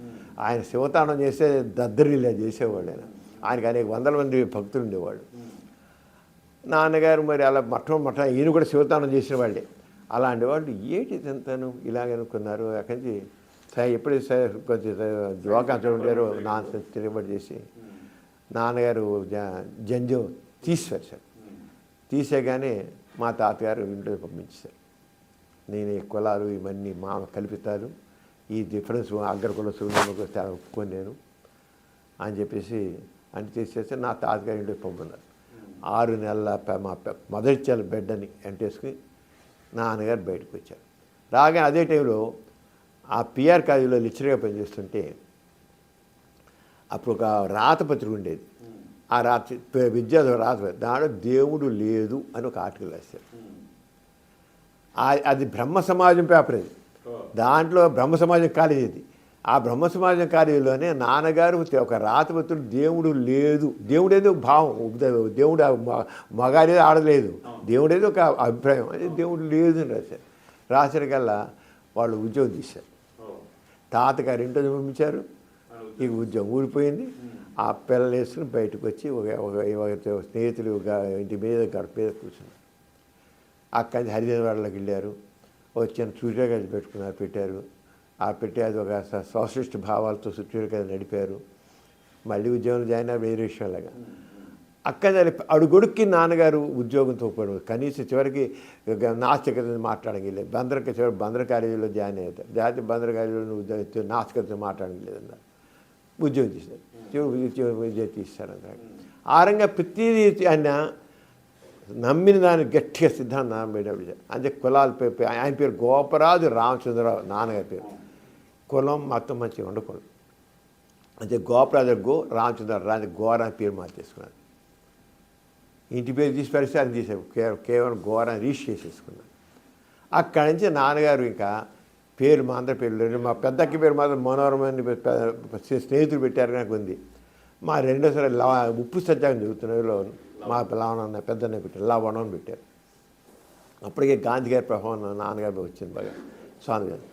ఆయన శివతాండం చేస్తే దద్దరిలా చేసేవాళ్ళు. ఆయనకి అనేక వందల మంది భక్తులు ఉండేవాళ్ళు. నాన్నగారు మరి అలా మొట్టమొదట ఈయన కూడా శివతాండం చేసిన వాళ్ళే. అలాంటి వాళ్ళు ఏంటి ఇదంతాను ఇలాగనుకున్నారు. అక్కడి నుంచి ఎప్పుడైతే కొంచెం యోగాంతో ఉండారో నాన్న తిరగబడి చేసి నాన్నగారు జంజం తీసేవారు సార్. తీసేగానే మా తాతగారు ఇంట్లో పంపించారు. నేను ఈ కులాలు ఇవన్నీ మా కల్పితాలు, ఈ డిఫరెన్స్ అగ్రకుల సూర్యులకు ఒప్పుకొని నేను అని చెప్పేసి అంటే తీసేస్తే నా తాతగారి ఇంటికి పంపున్నారు. 6 నెలల మా మొదటి బెడ్ అని ఎంటేసుకుని నాన్నగారు బయటకు వచ్చారు. రాగా అదే టైంలో ఆ పిఆర్ కాలేజీలో లెక్చరర్గా పనిచేస్తుంటే అప్పుడు ఒక రాతపత్రిక ఉండేది. ఆ విద్యార్థి రాతపత్రిక దాంట్లో దేవుడు లేదు అని ఒక ఆర్టికల్ రాశారు. అది బ్రహ్మ సమాజం పేపర్. అది దాంట్లో బ్రహ్మ సమాజం కాలేజీ అది. ఆ బ్రహ్మ సమాజం కార్యంలోనే నాన్నగారు ఒక రాతపత్రుడు దేవుడు లేదు, దేవుడేదో భావం, దేవుడు మగాడేదో ఆడలేదు, దేవుడేదో ఒక అభిప్రాయం, అది దేవుడు లేదు అని రాశారు. రాసరికల్లా వాళ్ళు ఉద్యోగం తీశారు. తాతగారు ఇంట్లో పంపించారు. ఇక ఉద్యోగం ఊడిపోయింది. ఆ పిల్లలు వేసుకుని బయటకు వచ్చి ఒక స్నేహితులు ఇంటి మీద గడప మీద కూర్చున్నారు. అక్కడి నుంచి హరిజనవాడలోకి వెళ్ళారు. వచ్చిన సూర్యగాజు పెట్టుకున్నారు, పెట్టారు. ఆ పెట్టి అది ఒక సోషలిస్ట్ భావాలతో సూర్యగాజు నడిపారు. మళ్ళీ ఉద్యోగంలో జాయిన్ అయ్యారు వేరే విషయంలాగా. అక్కడ అడుగొడుక్కి నాన్నగారు ఉద్యోగంతో పడు కనీసం చివరికి నాస్తికత మాట్లాడగలేదు. చివరికి బందర కాలేజీలో జాయిన్ అయ్యారు. జాతీయ బందర కాలేజీలో ఉద్యోగం నాస్తికత మాట్లాడగలేదన్నారు. ఉద్యోగం తీశారు. ఉద్యోగం తీస్తారన్నారు. ఆ రంగా ప్రతిదీ ఆయన నమ్మిన దాన్ని గట్టిగా సిద్ధాంతం పెట్టాడు. అంటే కులాల పేరు ఆయన పేరు గోపరాజు రామచంద్రరావు నాన్నగారి పేరు. కులం మొత్తం మంచిగా ఉండకూడదు. అంటే గోపరాజు రామచంద్రరావు గోరా పేరు మార్చేసుకున్నారు. ఇంటి పేరు తీసి పరిస్థితి అని తీసారు. కేవలం గోరా రిజిస్టర్ చేసేసుకున్నారు. అక్కడి నుంచి నాన్నగారు ఇంకా పేరు మా అందరి పేర్లు మా పెద్దకి పేరు మాత్రం మనోరమని స్నేహితులు పెట్టారు నాకు ఉంది. మా రెండోసారి ఉప్పు సత్యాగం జరుగుతున్నలో మా లవణ పెద్దనే పెట్టారు, లవణం పెట్టారు. అప్పటికే గాంధీ గారి ప్రభావం నాన్నగారి వచ్చింది బాగా స్వామి గారు.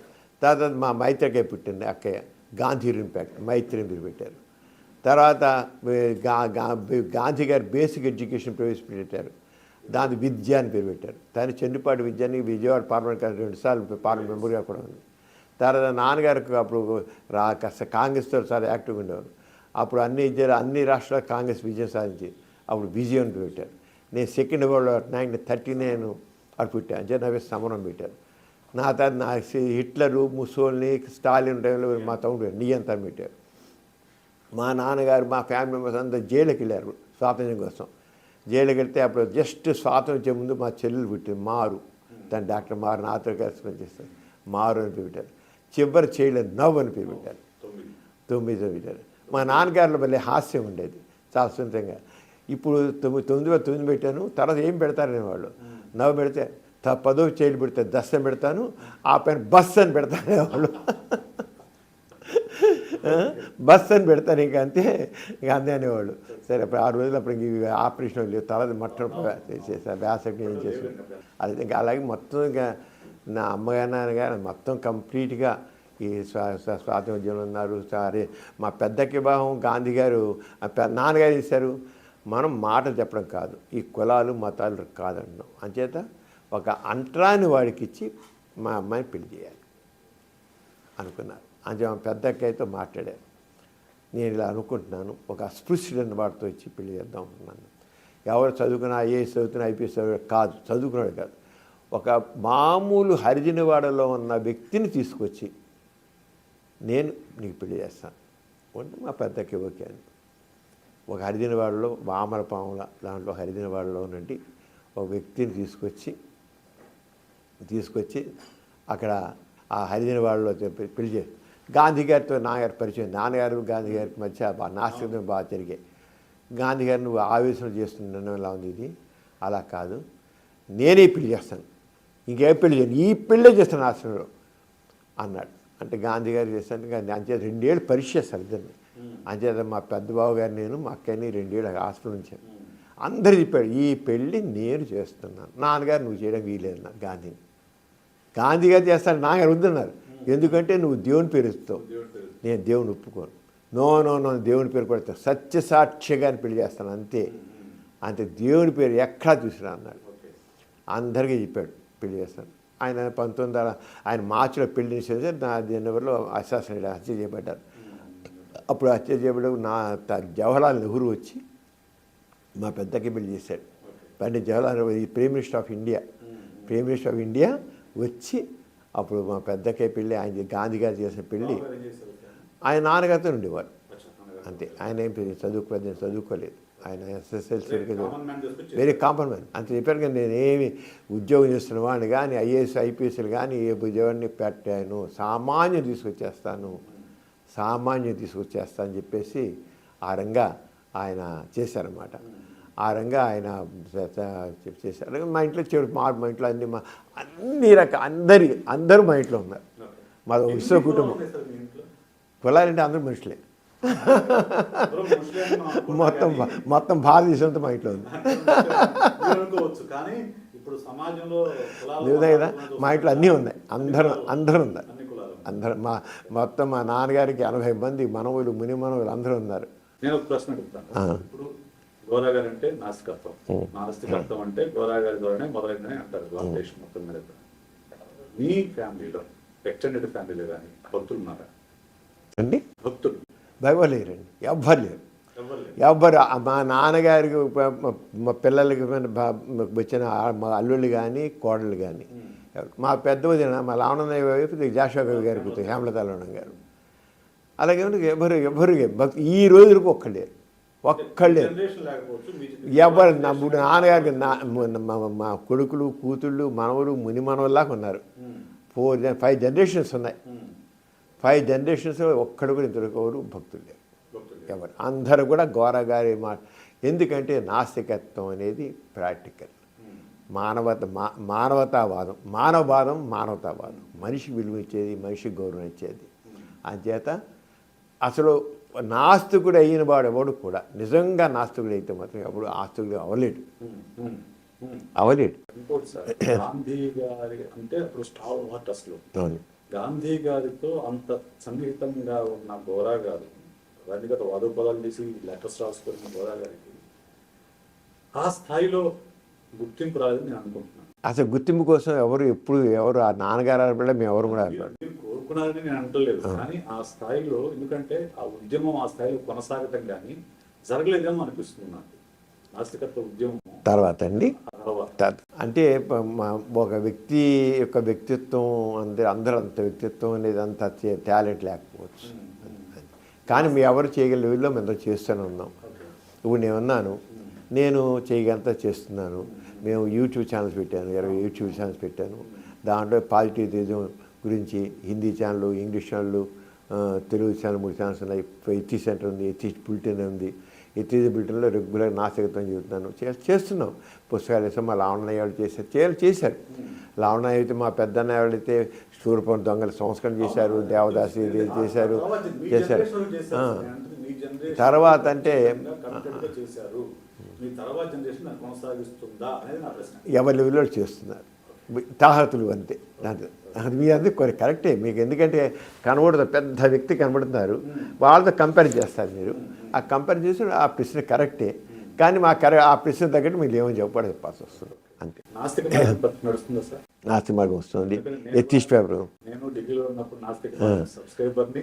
తర్వాత మా మైత్రికాయ పుట్టింది అక్కయ్య, గాంధీ ఇంపాక్ట్ మైత్రి మీరు పెట్టారు. తర్వాత గాంధీ గారి బేసిక్ ఎడ్యుకేషన్ ప్రవేశపెట్టారు, దాని విద్య అని పేరు పెట్టారు. దాని చెన్నిపాటి విద్యని విజయవాడ పార్లమెంట్ 2 సార్లు పార్లమెంట్ మెంబర్గా కూడా ఉంది. తర్వాత నాన్నగారికి అప్పుడు కాంగ్రెస్తో చాలా యాక్టివ్గా ఉండేవారు. అప్పుడు అన్ని రాష్ట్రాలు కాంగ్రెస్ విజయం సాధించి అప్పుడు విజయం పెట్టారు. నేను సెకండ్ వరల్డ్ వార్ 1939 అప్పుడు పెట్టాను. అంటే నవ్వే సమరం పెట్టారు. నా తర్వాత హిట్లరు ముసోల్ని స్టాలిన్ టైంలో మా తమ్ముడు నియంత్రణ పెట్టారు. మా నాన్నగారు మా ఫ్యామిలీ మెంబర్స్ అంతా జైలుకి వెళ్ళారు స్వాతంత్ర్యం కోసం. జైలుకి వెళ్తే అప్పుడు జస్ట్ స్వాతంత్రం వచ్చే ముందు మా చెల్లెలు పుట్టింది మారు, తను డాక్టర్ మారు నాతో కలిసి పనిచేస్తారు. మారు అని పేరు పెట్టారు. చివరి చేయలేదు నవ్వు అని పేరు పెట్టారు. 9 పెట్టారు. మా నాన్నగారిలో మళ్ళీ హాస్యం ఉండేది చాలా సున్నితంగా. ఇప్పుడు 9 పెట్టాను, తర్వాత ఏం పెడతారనే వాళ్ళు. నవ్వు పెడితే 10వ చేయలు పెడితే దస్తం పెడతాను, ఆ పైన బస్ అని పెడతానే వాళ్ళు. బస్ అని పెడతాను ఇంకా అంతే, ఇంకా అంతే అనేవాళ్ళు. సరే అప్పుడు 6 రోజులు అప్పుడు ఇంక ఆపరేషన్ లేవు, తల మొత్తం చేశారు, వ్యాసకి ఏం చేశారు. అది ఇంకా అలాగే మొత్తం ఇంకా నా అమ్మగారు నాన్నగారు మొత్తం కంప్లీట్గా ఈ స్వాతంత్ర్యంలో ఉన్నారు. సరే మా పెద్దకి వివాహం గాంధీ గారు నాన్నగారు చేశారు. మనం మాటలు చెప్పడం కాదు, ఈ కులాలు మతాలు కాదన్నాం. అంచేత ఒక అంటరాని వాడికి ఇచ్చి మా అమ్మాయిని పెళ్లి చేయాలి అనుకున్నారు. అంతే మా పెద్దక్కయ్యతో మాట్లాడారు. నేను ఇలా అనుకుంటున్నాను, ఒక అస్పృశ్యుడైన వాడితో ఇచ్చి పెళ్లి చేద్దాం అనుకున్నాను. ఎవరు చదువుకున్నా ఐఏఎస్ చదువుతున్నా ఐపీఎస్ కాదు, చదువుకున్నాడు కాదు, ఒక మామూలు హరిజనవాడలో ఉన్న వ్యక్తిని తీసుకొచ్చి నేను నీకు పెళ్లి చేస్తాను అంటే మా పెద్దకి ఓకే అని. ఒక హరిజనవాడలో వామరపాముల దాంట్లో హరిజనవాడలో నుండి ఒక వ్యక్తిని తీసుకొచ్చి అక్కడ ఆ హరిజనవాడలో పెళ్లి చేసి గాంధీ గారితో నాన్నగారు పరిచయం. నాన్నగారు గాంధీ గారికి మధ్య నాస్తికం బాగా జరిగాయి. గాంధీ గారు నువ్వు ఆవేశం చేస్తున్నాను ఎలా ఉంది ఇది, అలా కాదు, నేనే పెళ్లి చేస్తాను, ఇంకేం పెళ్లి చేయను, ఈ పెళ్ళే చేస్తాను ఆశ్రమంలో అన్నాడు. అంటే గాంధీ గారు చేస్తాను. అంచేత 2 ఏళ్ళు పరీక్ష చేస్తారు ఇద్దరిని. అంచేత మా పెద్ద బాబు గారు నేను మా అక్కని 2 ఏళ్ళు హాస్పిటల్ ఉంచాను. అందరు చెప్పాడు ఈ పెళ్ళి నేను చేస్తున్నాను, నాన్నగారు నువ్వు చేయడం వీలేదన్నారు. గాంధీ గారు చేస్తాను, నాన్నగారు వద్దన్నారు. ఎందుకంటే నువ్వు దేవుని పేరు ఇస్తావు, నేను దేవుని ఒప్పుకోను. నో దేవుని పేరు కొడతాను, సత్యసాక్షిగా పెళ్లి చేస్తాను అంతే, దేవుని పేరు ఎక్కడా చూసినా అన్నాడు. అందరికీ చెప్పాడు పెళ్లి చేస్తాను. ఆయన 1900 ఆయన మార్చిలో పెళ్లి చేసేది, నా జనవరిలో హత్య చేయబడ్డారు. అప్పుడు హత్య చేయబడ్డ జవహర్లాల్ నెహ్రూ వచ్చి మా పెద్దకి పెళ్లి చేశాడు. Pandit Jawaharlal Nehru prime minister of India వచ్చి అప్పుడు మా పెద్దకే పెళ్ళి, ఆయన గాంధీ గారు చేసిన పెళ్ళి ఆయన నాన్నగారితో ఉండేవారు అంతే. ఆయన ఏం చదువుకోలేదు, ఆయన ఎస్ఎస్ఎల్సీ వెరీ కామన్ మ్యాన్ అంత చెప్పాను. కానీ నేనేమి ఉద్యోగం చేస్తున్న వాడిని కానీ ఐఏఎస్ ఐపీఎస్లు కానీ ఏ ఉద్యోగాన్ని పెట్టాను, సామాన్యం తీసుకొచ్చేస్తాను అని చెప్పేసి ఆ రంగా ఆయన చేశారన్నమాట. ఆ రంగా ఆయన చేశారు. మా ఇంట్లో మా ఇంట్లో అన్ని అందరూ మా ఇంట్లో ఉన్నారు. మా విశ్వ కుటుంబం. కులాలంటే అందరూ మనుషులే, మొత్తం భారతదేశంతో మా ఇంట్లో ఉంది. నిజమే కదా, మా ఇంట్లో అన్నీ ఉన్నాయి, అందరూ ఉన్నారు. మొత్తం మా నాన్నగారికి 80 మంది మనవులు ముని మనవులు అందరూ ఉన్నారు. నేను ఒక ప్రశ్న అడుగుతాను. ఇప్పుడు గోరా గారు అంటే నాస్తికత్వం అంటే గోరా గారి ద్వారానే మొదలైందని అంటారు భారతదేశం మొత్తం మీద. మీ ఫ్యామిలీలో ఎక్స్టెండెడ్ ఫ్యామిలీలో కానీ భక్తులు ఉన్నారా అండి? భక్తులు ఎవరు లేరండి, ఎవ్వరు లేరు. మా నాన్నగారికి మా పిల్లలకి వచ్చిన మా అల్లుళ్ళు కానీ కోడళ్ళు కానీ, మా పెద్ద వదిన మా లావణయ్య వైపు జాషువా కవి గారి కూతురు హేమలత లావణం గారు, అలాగే ఎవరు ఈ రోజులకు ఒక్కలేరు. ఎవరు నాన్నగారికి మా కొడుకులు కూతుళ్ళు మనవలు ముని మనవల్లాగా ఉన్నారు. 5 జనరేషన్స్ ఉన్నాయి. 5 జనరేషన్స్ ఒక్కడు కూడా ఇంతవరకు భక్తులు లేరు ఎవరు. అందరూ కూడా గోరా గారి మాట. ఎందుకంటే నాస్తికత్వం అనేది ప్రాక్టికల్, మానవతావాదం, మనిషికి విలువ ఇచ్చేది, మనిషికి గౌరవం ఇచ్చేది. అంచేత అసలు నాస్తికుడు అయిన వాడు ఎవడు కూడా నిజంగా నాస్తికుడు అయితే మాత్రం ఎవడు ఆస్తికుడు అవ్వలేడు. గాంధీ గారి అంటే అప్పుడు స్టార్ వాట్ అసలు గాంధీ గారితో అంత సన్నిహితంగా ఉన్న గోరా గారు వ్యక్తిగత వాదోపదాలు చేసి లెటర్స్ రాసుకున్న గోరా గారికి ఆ స్థాయిలో గుర్తింపు రాదని నేను అనుకుంటున్నాను. అసలు గుర్తింపు కోసం ఎవరు ఆ నాన్నగారు ఆడపడ మేము ఎవరు కూడా కోరుకున్నారని నేను అంటలేదు. కానీ ఆ స్థాయిలో, ఎందుకంటే ఆ ఉద్యమం ఆ స్థాయిలో కొనసాగటం కానీ జరగలేదేమో అనిపిస్తుంది నాకు. నాస్తికత్వ ఉద్యమం తర్వాత అండి అంటే ఒక వ్యక్తి యొక్క వ్యక్తిత్వం అందరూ అంత వ్యక్తిత్వం అనేది అంత టాలెంట్ లేకపోవచ్చు. కానీ మీ ఎవరు చేయగల లెవెల్లో మేము చేస్తూనే ఉన్నాం. ఇప్పుడు నేను చేయగలంతా చేస్తున్నాను. మేము యూట్యూబ్ ఛానల్స్ పెట్టాను, 20 యూట్యూబ్ ఛానల్స్ పెట్టాను. దాంట్లో పాజిటివిజం గురించి Hindi channel, English channel, Telugu channel 3 channels ఉన్నాయి. ఎథిక్స్ సెంటర్ ఉంది, ఎథిక్స్ బులెటిన్ ఉంది. ఇతీజ బిల్టన్లో రెగ్యులర్ నాసికత్వం చెబుతున్నాను చేస్తున్నాం. పుస్తకాలు వేసాం. మా లావణ్య వాళ్ళు చేశారు. లావణ్య అయితే మా పెద్దన్న వాళ్ళైతే శూర్పం దొంగల సంస్కరణ చేశారు, దేవదాసి చేశారు. తర్వాత అంటే ఎవరి లెవెల్లో చేస్తున్నారు, తాహతులు అంతే. అది మీ అందరూ కొన్ని కరెక్టే. మీకు ఎందుకంటే కనబడుతుంది, పెద్ద వ్యక్తి కనబడుతున్నారు, వాళ్ళతో కంపేర్ చేస్తారు మీరు. ఆ కంపేర్ చేసి ఆ ప్రశ్న కరెక్టే, కానీ ఆ ప్రశ్న తగ్గట్టు మీరు ఏమని చెప్పాల్సి వస్తుంది అంతే. నాస్తిక మార్గం వస్తుంది. ఎథిస్ట్ పేపర్ నేను ఢిల్లీలో ఉన్నప్పుడు నాస్తిక సబ్స్క్రైబర్ని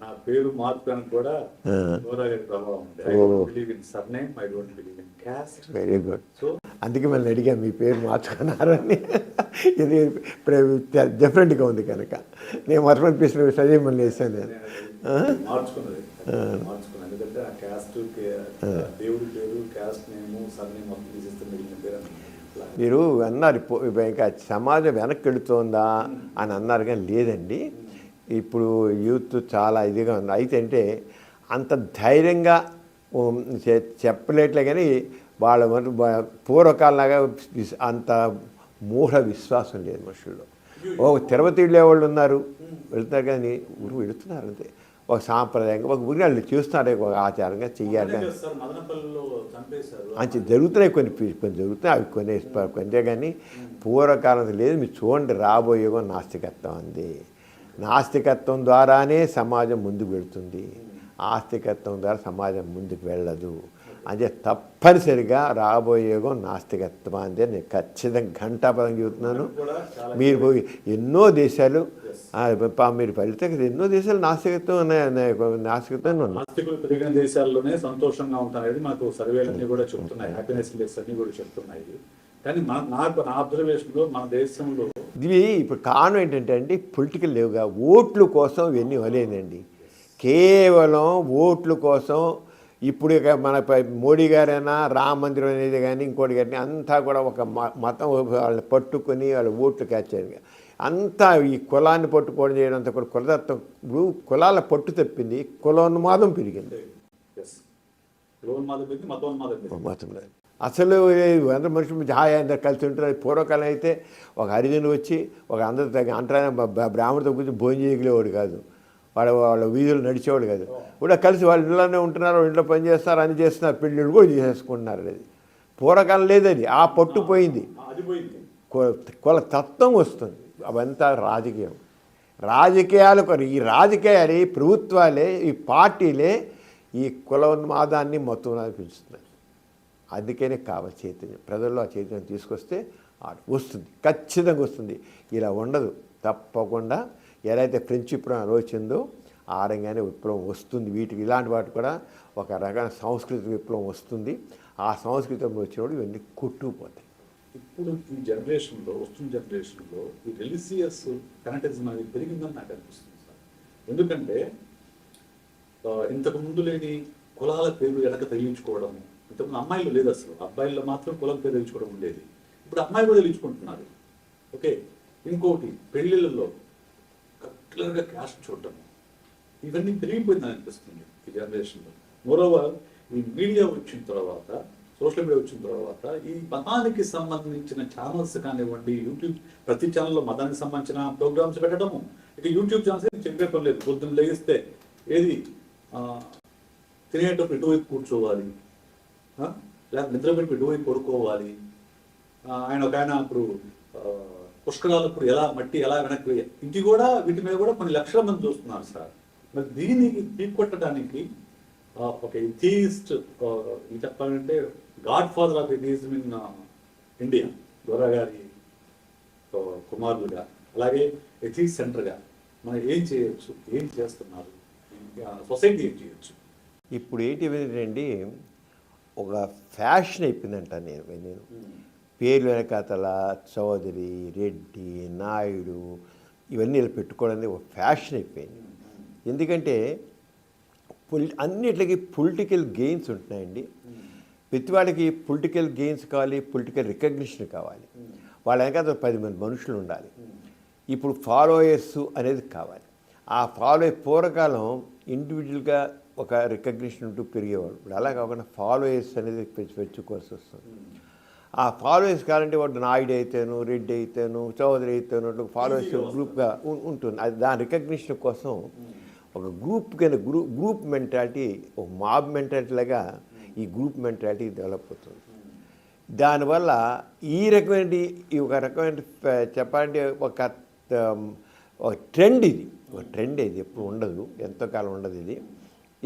నా పేరు మార్పుడానికి కూడా గోరాగారి ప్రభావం ఉంది. I don't believe in surname, I don't believe in caste. Very good. So అందుకే మళ్ళీ అడిగా మీ పేరు మార్చుకున్నారని. ఇది డిఫరెంట్గా ఉంది కనుక నేను మొట్టమొదటి ప్రశ్న చదివి మళ్ళీ వేసాను నేను. మార్చుకున్నాను. ఎందుకంటే ఆ క్యాస్ట్ దేవుడి పేరు, క్యాస్ట్ నేము, సర్నేమ్ మొత్తం తీసేస్తే మిగిలిన పేరు అని మీరు అన్నారు. ఇంకా సమాజం వెనక్కి వెళుతోందా అని అన్నారు, కానీ లేదండి. ఇప్పుడు యూత్ చాలా ఇదిగా ఉంది. అయితే అంటే అంత ధైర్యంగా చెప్పలేట్లే, కానీ వాళ్ళ పూర్వకాలంలాగా అంత మూఢ విశ్వాసం లేదు మనుషుల్లో. తిరుపతి వెళ్ళే వాళ్ళు ఉన్నారు, వెళ్తున్నారు, కానీ ఊరు వెళుతున్నారు అంతే. ఒక సాంప్రదాయంగా ఒక ఊరి వాళ్ళు చూస్తున్నారు, ఒక ఆచారంగా చెయ్యాలి. కానీ మంచి జరుగుతున్నాయి, కొన్ని జరుగుతున్నాయి, అవి కొంతే. కానీ పూర్వకాలం లేదు. మీరు చూడండి, రాబోయే నాస్తికత్వం అంది. నాస్తికత్వం ద్వారానే సమాజం ముందుకు వెళుతుంది. ఆస్తికత్వం ద్వారా సమాజం ముందుకు వెళ్ళదు. అంటే తప్పనిసరిగా రాబోయే నాస్తికత్వం అందే. నేను ఖచ్చితంగా ఘంటాపదం చెబుతున్నాను. మీరు పోయి ఎన్నో దేశాలు మీరు వెళ్తే ఎన్నో దేశాలు నాస్తికత్వం నాస్తికత్వం నాస్తికులు పెరిగిన దేశాల్లోనే సంతోషంగా ఉంటారనేది మాకు సర్వేలన్నీ కూడా చెప్తున్నాయి. హ్యాపీనెస్ ఇండెక్స్ అన్ని కూడా చెప్తున్నాయి. కానీ నా అబ్జర్వేషన్లో మన దేశంలో ఇవి ఇప్పుడు కారణం ఏంటంటే అండి, పొలిటికల్ లేవుగా. ఓట్ల కోసం ఇవన్నీ వలేదండి. కేవలం ఓట్ల కోసం. ఇప్పుడు మన మోడీ గారైనా రామ మందిరం అనేది కానీ ఇంకోటి కానీ అంతా కూడా ఒక మతం వాళ్ళని పట్టుకొని వాళ్ళ ఓట్లు క్యాచ్చారు. అంతా ఈ కులాన్ని పట్టుకోవడం చేయడం అంతా కూడా కులతత్వం. ఇప్పుడు కులాల పట్టు తప్పింది, కులోన్మాదం పెరిగింది. మతం లేదు అసలు. అందరు మనుషులు హాయ్ అందరు కలిసి ఉంటారు. పూర్వకాలం అయితే ఒక హరిజనులు వచ్చి ఒక అందరు అంటారా బ్రాహ్మణుడితో కూర్చొని భోజనం చేయగలేవాడు కాదు. వాళ్ళ వీధులు నడిచేవాడు కాదు. కూడా కలిసి వాళ్ళ ఇంట్లోనే ఉంటున్నారు, ఇంట్లో పని చేస్తారు, అని చేస్తున్నారు, పెళ్ళిళ్ళు కూడా చేసేసుకుంటున్నారు. అది పూర్వకాలం లేదది. ఆ పట్టు పోయింది. కుల తత్వం వస్తుంది. అవంతా రాజకీయాలు ఈ రాజకీయాలు, ఈ ప్రభుత్వాలే, ఈ పార్టీలే ఈ కులోన్మాదాన్ని మొత్తం పెంచుతున్నాయి. అందుకనే కావాలి చైతన్యం. ప్రజల్లో ఆ చైతన్యం తీసుకొస్తే వస్తుంది, ఖచ్చితంగా వస్తుంది. ఇలా ఉండదు. తప్పకుండా ఎలా అయితే ఫ్రెంచ్ విప్లవం వచ్చిందో ఆ రంగానే విప్లవం వస్తుంది. ఇలాంటి వాటి కూడా ఒక రకమైన సాంస్కృతిక విప్లవం వస్తుంది. ఆ సంస్కృతం వచ్చినప్పుడు ఇవన్నీ కొట్టుకుపోతాయి. ఇప్పుడు ఈ జనరేషన్లో, వస్తున్న జనరేషన్లో ఈ రిలీజియస్ ఫెనటిజం అనేది పెరిగిందని నాకు అనిపిస్తుంది సార్. ఎందుకంటే ఇంతకు ముందు లేని కులాల పేర్లు వెనక తగిలించుకోవడము. ఇంతకుముందు అమ్మాయిలు లేదు అసలు, అబ్బాయిల్లో మాత్రం కులం పేరు తగిలించుకోవడం ఉండేది. ఇప్పుడు అమ్మాయిలు కూడా తగిలించుకుంటున్నారు. ఓకే, ఇంకోటి పెళ్ళిళ్ళలో కరెక్ట్గా క్యాస్ట్ చూడటం, ఇవన్నీ పెరిగిపోయిందని అనిపిస్తుంది ఈ జనరేషన్లో. మోరోవర్ ఈ మీడియా వచ్చిన తర్వాత, సోషల్ మీడియా వచ్చిన తర్వాత ఈ మతానికి సంబంధించిన ఛానల్స్ కానివ్వండి, యూట్యూబ్ ప్రతి ఛానల్లో మతానికి సంబంధించిన ప్రోగ్రామ్స్ పెట్టడము. ఇక యూట్యూబ్ ఛానల్స్ చెప్పే పని లేదు. పొద్దున్న లేగిస్తే ఏది తినేటప్పుడు ఇటువైపు కూర్చోవాలి, లేదా నిద్రపెట్టి ఇటువైపు పడుకోవాలి. ఆయన ఒక ఆయన ఇప్పుడు పుష్కరాలప్పుడు ఎలా మట్టి ఎలా వెనక్కి వేయాలి, ఇంటి కూడా వీటి మీద కూడా కొన్ని లక్షల మంది చూస్తున్నారు సార్. మరి దీనికి తీకొట్టడానికి ఒక ఎథీస్ట్ చెప్పాలంటే God father of atheism in India, Gora గారి కుమారులుగా, అలాగే ఎథీస్ట్ సెంటర్గా మనం ఏం చేయొచ్చు, ఏం చేస్తున్నారు, సొసైటీ ఏం చేయొచ్చు? ఇప్పుడు ఏంటి ఒక ఫ్యాషన్ అయిపోయిందంట. నేను పేర్లు వెనకాతల చౌదరి, రెడ్డి, నాయుడు ఇవన్నీ ఇలా పెట్టుకోవడానికి ఒక ఫ్యాషన్ అయిపోయింది. ఎందుకంటే అన్నిటికీ పొలిటికల్ గెయిన్స్ ఉంటున్నాయండి. ప్రతివాడికి పొలిటికల్ గెయిన్స్ కావాలి, పొలిటికల్ రికగ్నిషన్ కావాలి. వాళ్ళ వెనకాల 10 మంది మనుషులు ఉండాలి. ఇప్పుడు ఫాలోయర్స్ అనేది కావాలి. ఆ పూర్వకాలం ఇండివిజువల్గా ఒక రికగ్నిషన్ ఉంటూ పెరిగేవాడు. ఇప్పుడు అలా కాకుండా ఫాలోయర్స్ అనేది పెంచుకోవాల్సి వస్తుంది. ఆ ఫాలోయర్స్ కావాలంటే వాడు నాయుడు అయితేను, రెడ్డి అయితేను, చౌదరి అయితేను ఫాలోయర్స్ గ్రూప్గా ఉంటుంది. అది దాని రికగ్నిషన్ కోసం ఒక గ్రూప్ కింద గ్రూప్ మెంటాలిటీ, ఒక మాబ్ మెంటాలిటీ లాగా ఈ గ్రూప్ మెంటాలిటీ డెవలప్ అవుతుంది. దానివల్ల ఈ రకమైన చెప్పాలంటే ఒక ట్రెండ్ ఇది. ఒక ట్రెండ్ ఇది ఎప్పుడు ఉండదు, ఎంతో కాలం ఉండదు.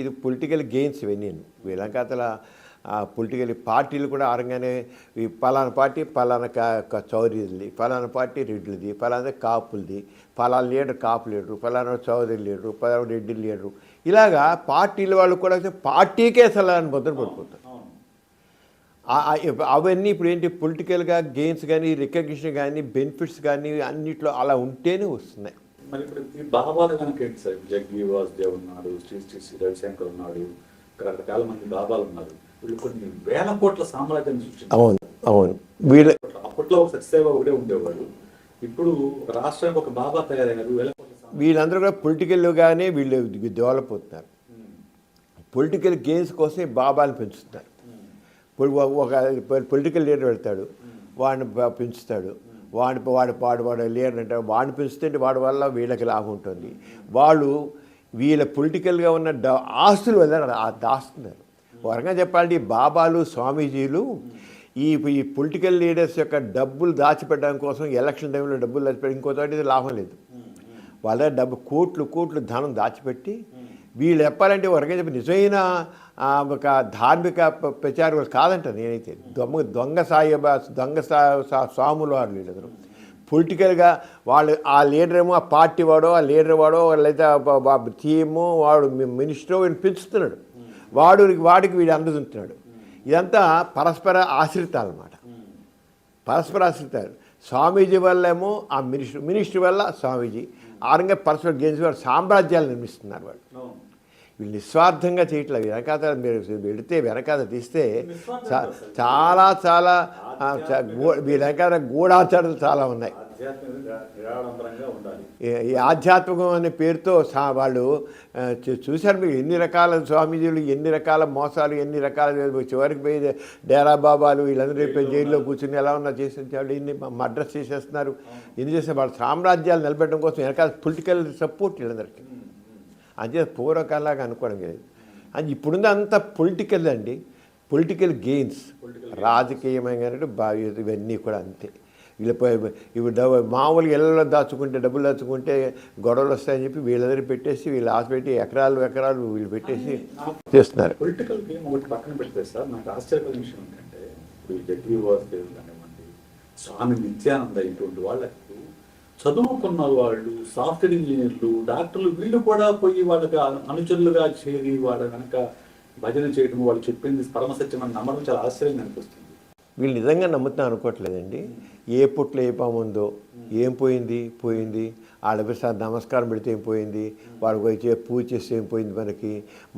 ఇది పొలిటికల్ గెయిన్స్ ఇవన్నీ. వీళ్ళంకాతల పొలిటికల్ పార్టీలు కూడా ఆరంగానే ఈ పలానా పార్టీ పలానా చౌదరిది, పలానా పార్టీ రెడ్డిది, పలానా కాపులది, పలానా లీడర్ కాపు లీడరు, పలానా చౌదరి లీడరు, పలానా రెడ్డి లీడరు, ఇలాగా పార్టీల వాళ్ళు కూడా పార్టీకే అసలు అని ముద్ర పడిపోతారు. అవన్నీ ఇప్పుడు ఏంటి, పొలిటికల్గా గెయిన్స్ కానీ, రికగ్నిషన్ కానీ, బెనిఫిట్స్ కానీ అన్నిట్లో అలా ఉంటేనే వస్తున్నాయి. మరి ఇప్పుడు ఈ బాబాలు కనుక ఏంటి సార్? జగ్గి వాసుదేవ్ ఉన్నాడు, శ్రీ రవిశంకర్ ఉన్నాడు, రకరకాల మంది బాబాలు ఉన్నారు. వీళ్ళు కొన్ని వేల కోట్ల సామ్రాజ్యాన్ని సృష్టించారు. అవును వీళ్ళ అప్పట్లో ఒక సత్యసేవ ఒకటే ఉండేవాడు. ఇప్పుడు ఒక రాష్ట్రానికి ఒక బాబా తయారయ్యారు. వేల కోట్ల వీళ్ళందరూ కూడా పొలిటికల్గానే వీళ్ళు డెవలప్ అవుతున్నారు. పొలిటికల్ గెయిన్స్ కోసం బాబాని పెంచుతున్నారు. ఒక పొలిటికల్ లీడర్ వెళ్తాడు, వాడిని పెంచుతాడు, వాడు లీడర్ అంటాడు, వాడిని పెంచుతుంటే వాడి వల్ల వీళ్ళకి లాభం ఉంటుంది. వాళ్ళు వీళ్ళ పొలిటికల్గా ఉన్న ఆస్తులు వల్ల దాస్తున్నారు. ఒక రకంగా చెప్పాలంటే ఈ బాబాలు, స్వామీజీలు ఈ పొలిటికల్ లీడర్స్ యొక్క డబ్బులు దాచిపెట్టడం కోసం, ఎలక్షన్ టైంలో డబ్బులు దాచిపెట్టి ఇంకోటి లాభం లేదు. వాళ్ళ డబ్బు కోట్లు ధనం దాచిపెట్టి వీళ్ళు చెప్పాలంటే ఒక రకంగా చెప్పి నిజమైన ఒక ధార్మిక ప్రచారం కాదంట నేనైతే. దొంగ స్వాములు వారు వీళ్ళందరూ పొలిటికల్గా వాళ్ళు ఆ లీడర్ ఏమో ఆ పార్టీ వాడో, ఆ లీడర్ వాడో, లేదా టీము వాడు మినిస్టరో వీడిని పెంచుతున్నాడు, వాడికి వీడు అందుతుంటున్నాడు. ఇదంతా పరస్పర ఆశ్రితాలు అన్నమాట. పరస్పర ఆశ్రితాలు. స్వామీజీ వల్ల ఏమో ఆ మినిస్టర్ వల్ల స్వామీజీ ఆరంగా పరస్పర గెలిచి వాడు సామ్రాజ్యాలు నిర్మిస్తున్నారు. వీళ్ళు నిస్వార్థంగా చేయట్లేదు. వెనకాల మీరు వెళితే వెనకాల తీస్తే చాలా వీళ్ళ వెనకాల గూఢాచారాలు చాలా ఉన్నాయి. ఈ ఆధ్యాత్మికం అనే పేరుతో వాళ్ళు చూశారు. మీరు ఎన్ని రకాల స్వామీజీలు, ఎన్ని రకాల మోసాలు, ఎన్ని రకాల చివరికి పోయి డేరా బాబాలు వీళ్ళందరూ జైల్లో కూర్చుని ఎలా ఉన్నా చేసేవాళ్ళు, ఇన్ని మర్డర్స్ చేసేస్తున్నారు. ఎన్ని చేస్తే వాళ్ళ సామ్రాజ్యాలు నిలబెట్టడం కోసం వెనకాల పొలిటికల్ సపోర్ట్ వీళ్ళందరికీ. అంతే పూర్వకాలాగా అనుకోవడం లేదు. అది ఇప్పుడుంది అంత పొలిటికల్ అండి. పొలిటికల్ గెయిన్స్, రాజకీయమైన ఇవన్నీ కూడా అంతే. వీళ్ళు మామూలుగా ఇళ్ళలో డబ్బులు దాచుకుంటే గొడవలు వస్తాయని చెప్పి వీళ్ళందరూ పెట్టేసి వీళ్ళు ఆశ పెట్టి ఎకరాలు వీళ్ళు పెట్టేసి చేస్తున్నారు. పొలిటికల్ గేమ్ ఒకటి పక్కన పెడితే సార్, నాకు ఆశ్చర్యకర విషయం ఏంటంటే ఇప్పుడు జగ్గి వాసుదేవ్ కానివ్వండి, స్వామి నిత్యానంద, ఇటువంటి వాళ్ళకి చదువుకున్న వాళ్ళు, సాఫ్ట్వేర్ ఇంజనీర్లు, డాక్టర్లు, వీళ్ళు కూడా పోయి వాళ్ళకి అనుచరులుగా చేరి వాళ్ళ కనుక భజన చేయడం, వాళ్ళు చెప్పింది పరమసత్యం అని నమ్మడం చాలా ఆశ్చర్యంగా అనిపిస్తుంది. వీళ్ళు నిజంగా నమ్ముతున్నా అనుకోవట్లేదండి. ఏ పుట్లో ఏ పాము ఉందో, ఏం పోయింది, వాళ్ళ నమస్కారం పెడితే ఏం పోయింది, వాళ్ళకి వచ్చే పూజ చేస్తే ఏం పోయింది,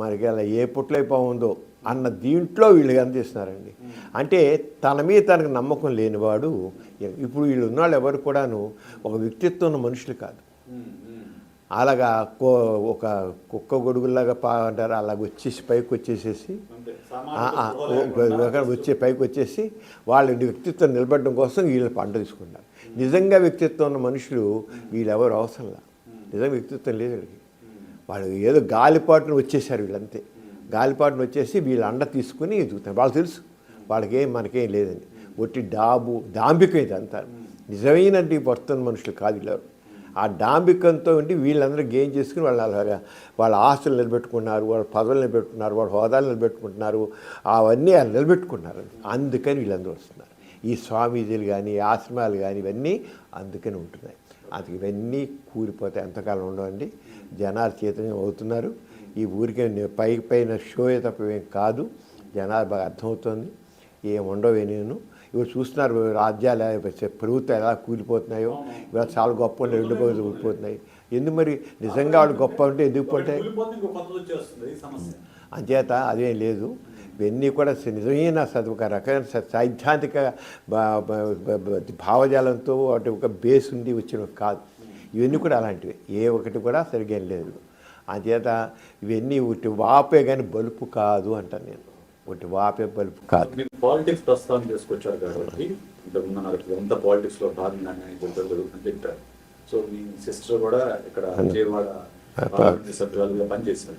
మనకి అలా ఏ పుట్లో ఏ పాము ఉందో అన్న దీంట్లో వీళ్ళు అందిస్తున్నారండి. అంటే తన మీద తనకు నమ్మకం లేనివాడు. ఇప్పుడు వీళ్ళు ఉన్నవాళ్ళు ఎవరు కూడాను ఒక వ్యక్తిత్వం ఉన్న మనుషులు కాదు. అలాగా ఒక కుక్క గొడుగులాగా అంటారు, అలాగ పైకి వచ్చేసేసి పైకి వచ్చేసి వాళ్ళ వ్యక్తిత్వం నిలబడడం కోసం వీళ్ళు పంట తీసుకున్నారు. నిజంగా వ్యక్తిత్వం ఉన్న మనుషులు వీళ్ళెవరు అవసరంలా. నిజంగా వ్యక్తిత్వం లేదు వీళ్ళకి. వాళ్ళు ఏదో గాలిపాటును వచ్చేసారు వీళ్ళంతే. గాలిపాటును వచ్చేసి వీళ్ళు అండ తీసుకుని ఎదుగుతారు. వాళ్ళు తెలుసు వాళ్ళకేం మనకేం లేదని. ఒట్టి దాంభికం ఇది అంతా. నిజమైనటువంటి వర్తన మనుషులు కాదు వీళ్ళెవరు. ఆ డాంబికంతో ఉండి వీళ్ళందరూ గెయిన్ చేసుకుని వాళ్ళ ఆస్తులు నిలబెట్టుకున్నారు, వాళ్ళ పదవులు నిలబెట్టుకున్నారు, వాళ్ళ హోదాలు నిలబెట్టుకుంటున్నారు, అవన్నీ నిలబెట్టుకున్నారు. అందుకని వీళ్ళందరూ వస్తున్నారు. ఈ స్వామీజీలు కానీ, ఆశ్రమాలు కానీ ఇవన్నీ అందుకని ఉంటున్నాయి. అది ఇవన్నీ కూలిపోతాయి, ఎంతకాలం ఉండవండి. జనాలు చైతన్యం అవుతున్నారు. ఈ ఊరికే పైన షోయే తప్ప ఏం కాదు. జనాలు బాగా అర్థమవుతుంది. ఏం ఉండవే నేను ఇవి చూస్తున్నారు. రాజ్యాలు ప్రభుత్వం ఎలా కూలిపోతున్నాయో, ఇవాళ చాలా గొప్ప ఉండే రెండు పగులు కూలిపోతున్నాయి. ఎందుకు మరి నిజంగా వాళ్ళు గొప్ప ఉంటే ఎందుకు పోతాయి? అంచేత అదేం లేదు. ఇవన్నీ కూడా నిజమైన ఒక రకమైన సైద్ధాంతిక భావజాలంతో వాటి ఒక బేస్ ఉండి వచ్చినవి కాదు. ఇవన్నీ కూడా అలాంటివి. ఏ ఒకటి కూడా సరిగ్గా లేదు. అంచేత ఇవన్నీ ఒకటి వాపే కానీ బలుపు కాదు అంటాను నేను. ఒకటి వాపే బలుపు కాదు. మీరు పాలిటిక్స్ ప్రస్తావన చేసుకొచ్చారు కాబట్టి ఇంతకుముందు నాకు ఎంత పాలిటిక్స్ లో భాగంగానే జరుగుతుందని చెప్పారు. సో మీ సిస్టర్ కూడా ఇక్కడ విజయవాడ పార్లమెంట్ సభ్యులుగా పనిచేశారు.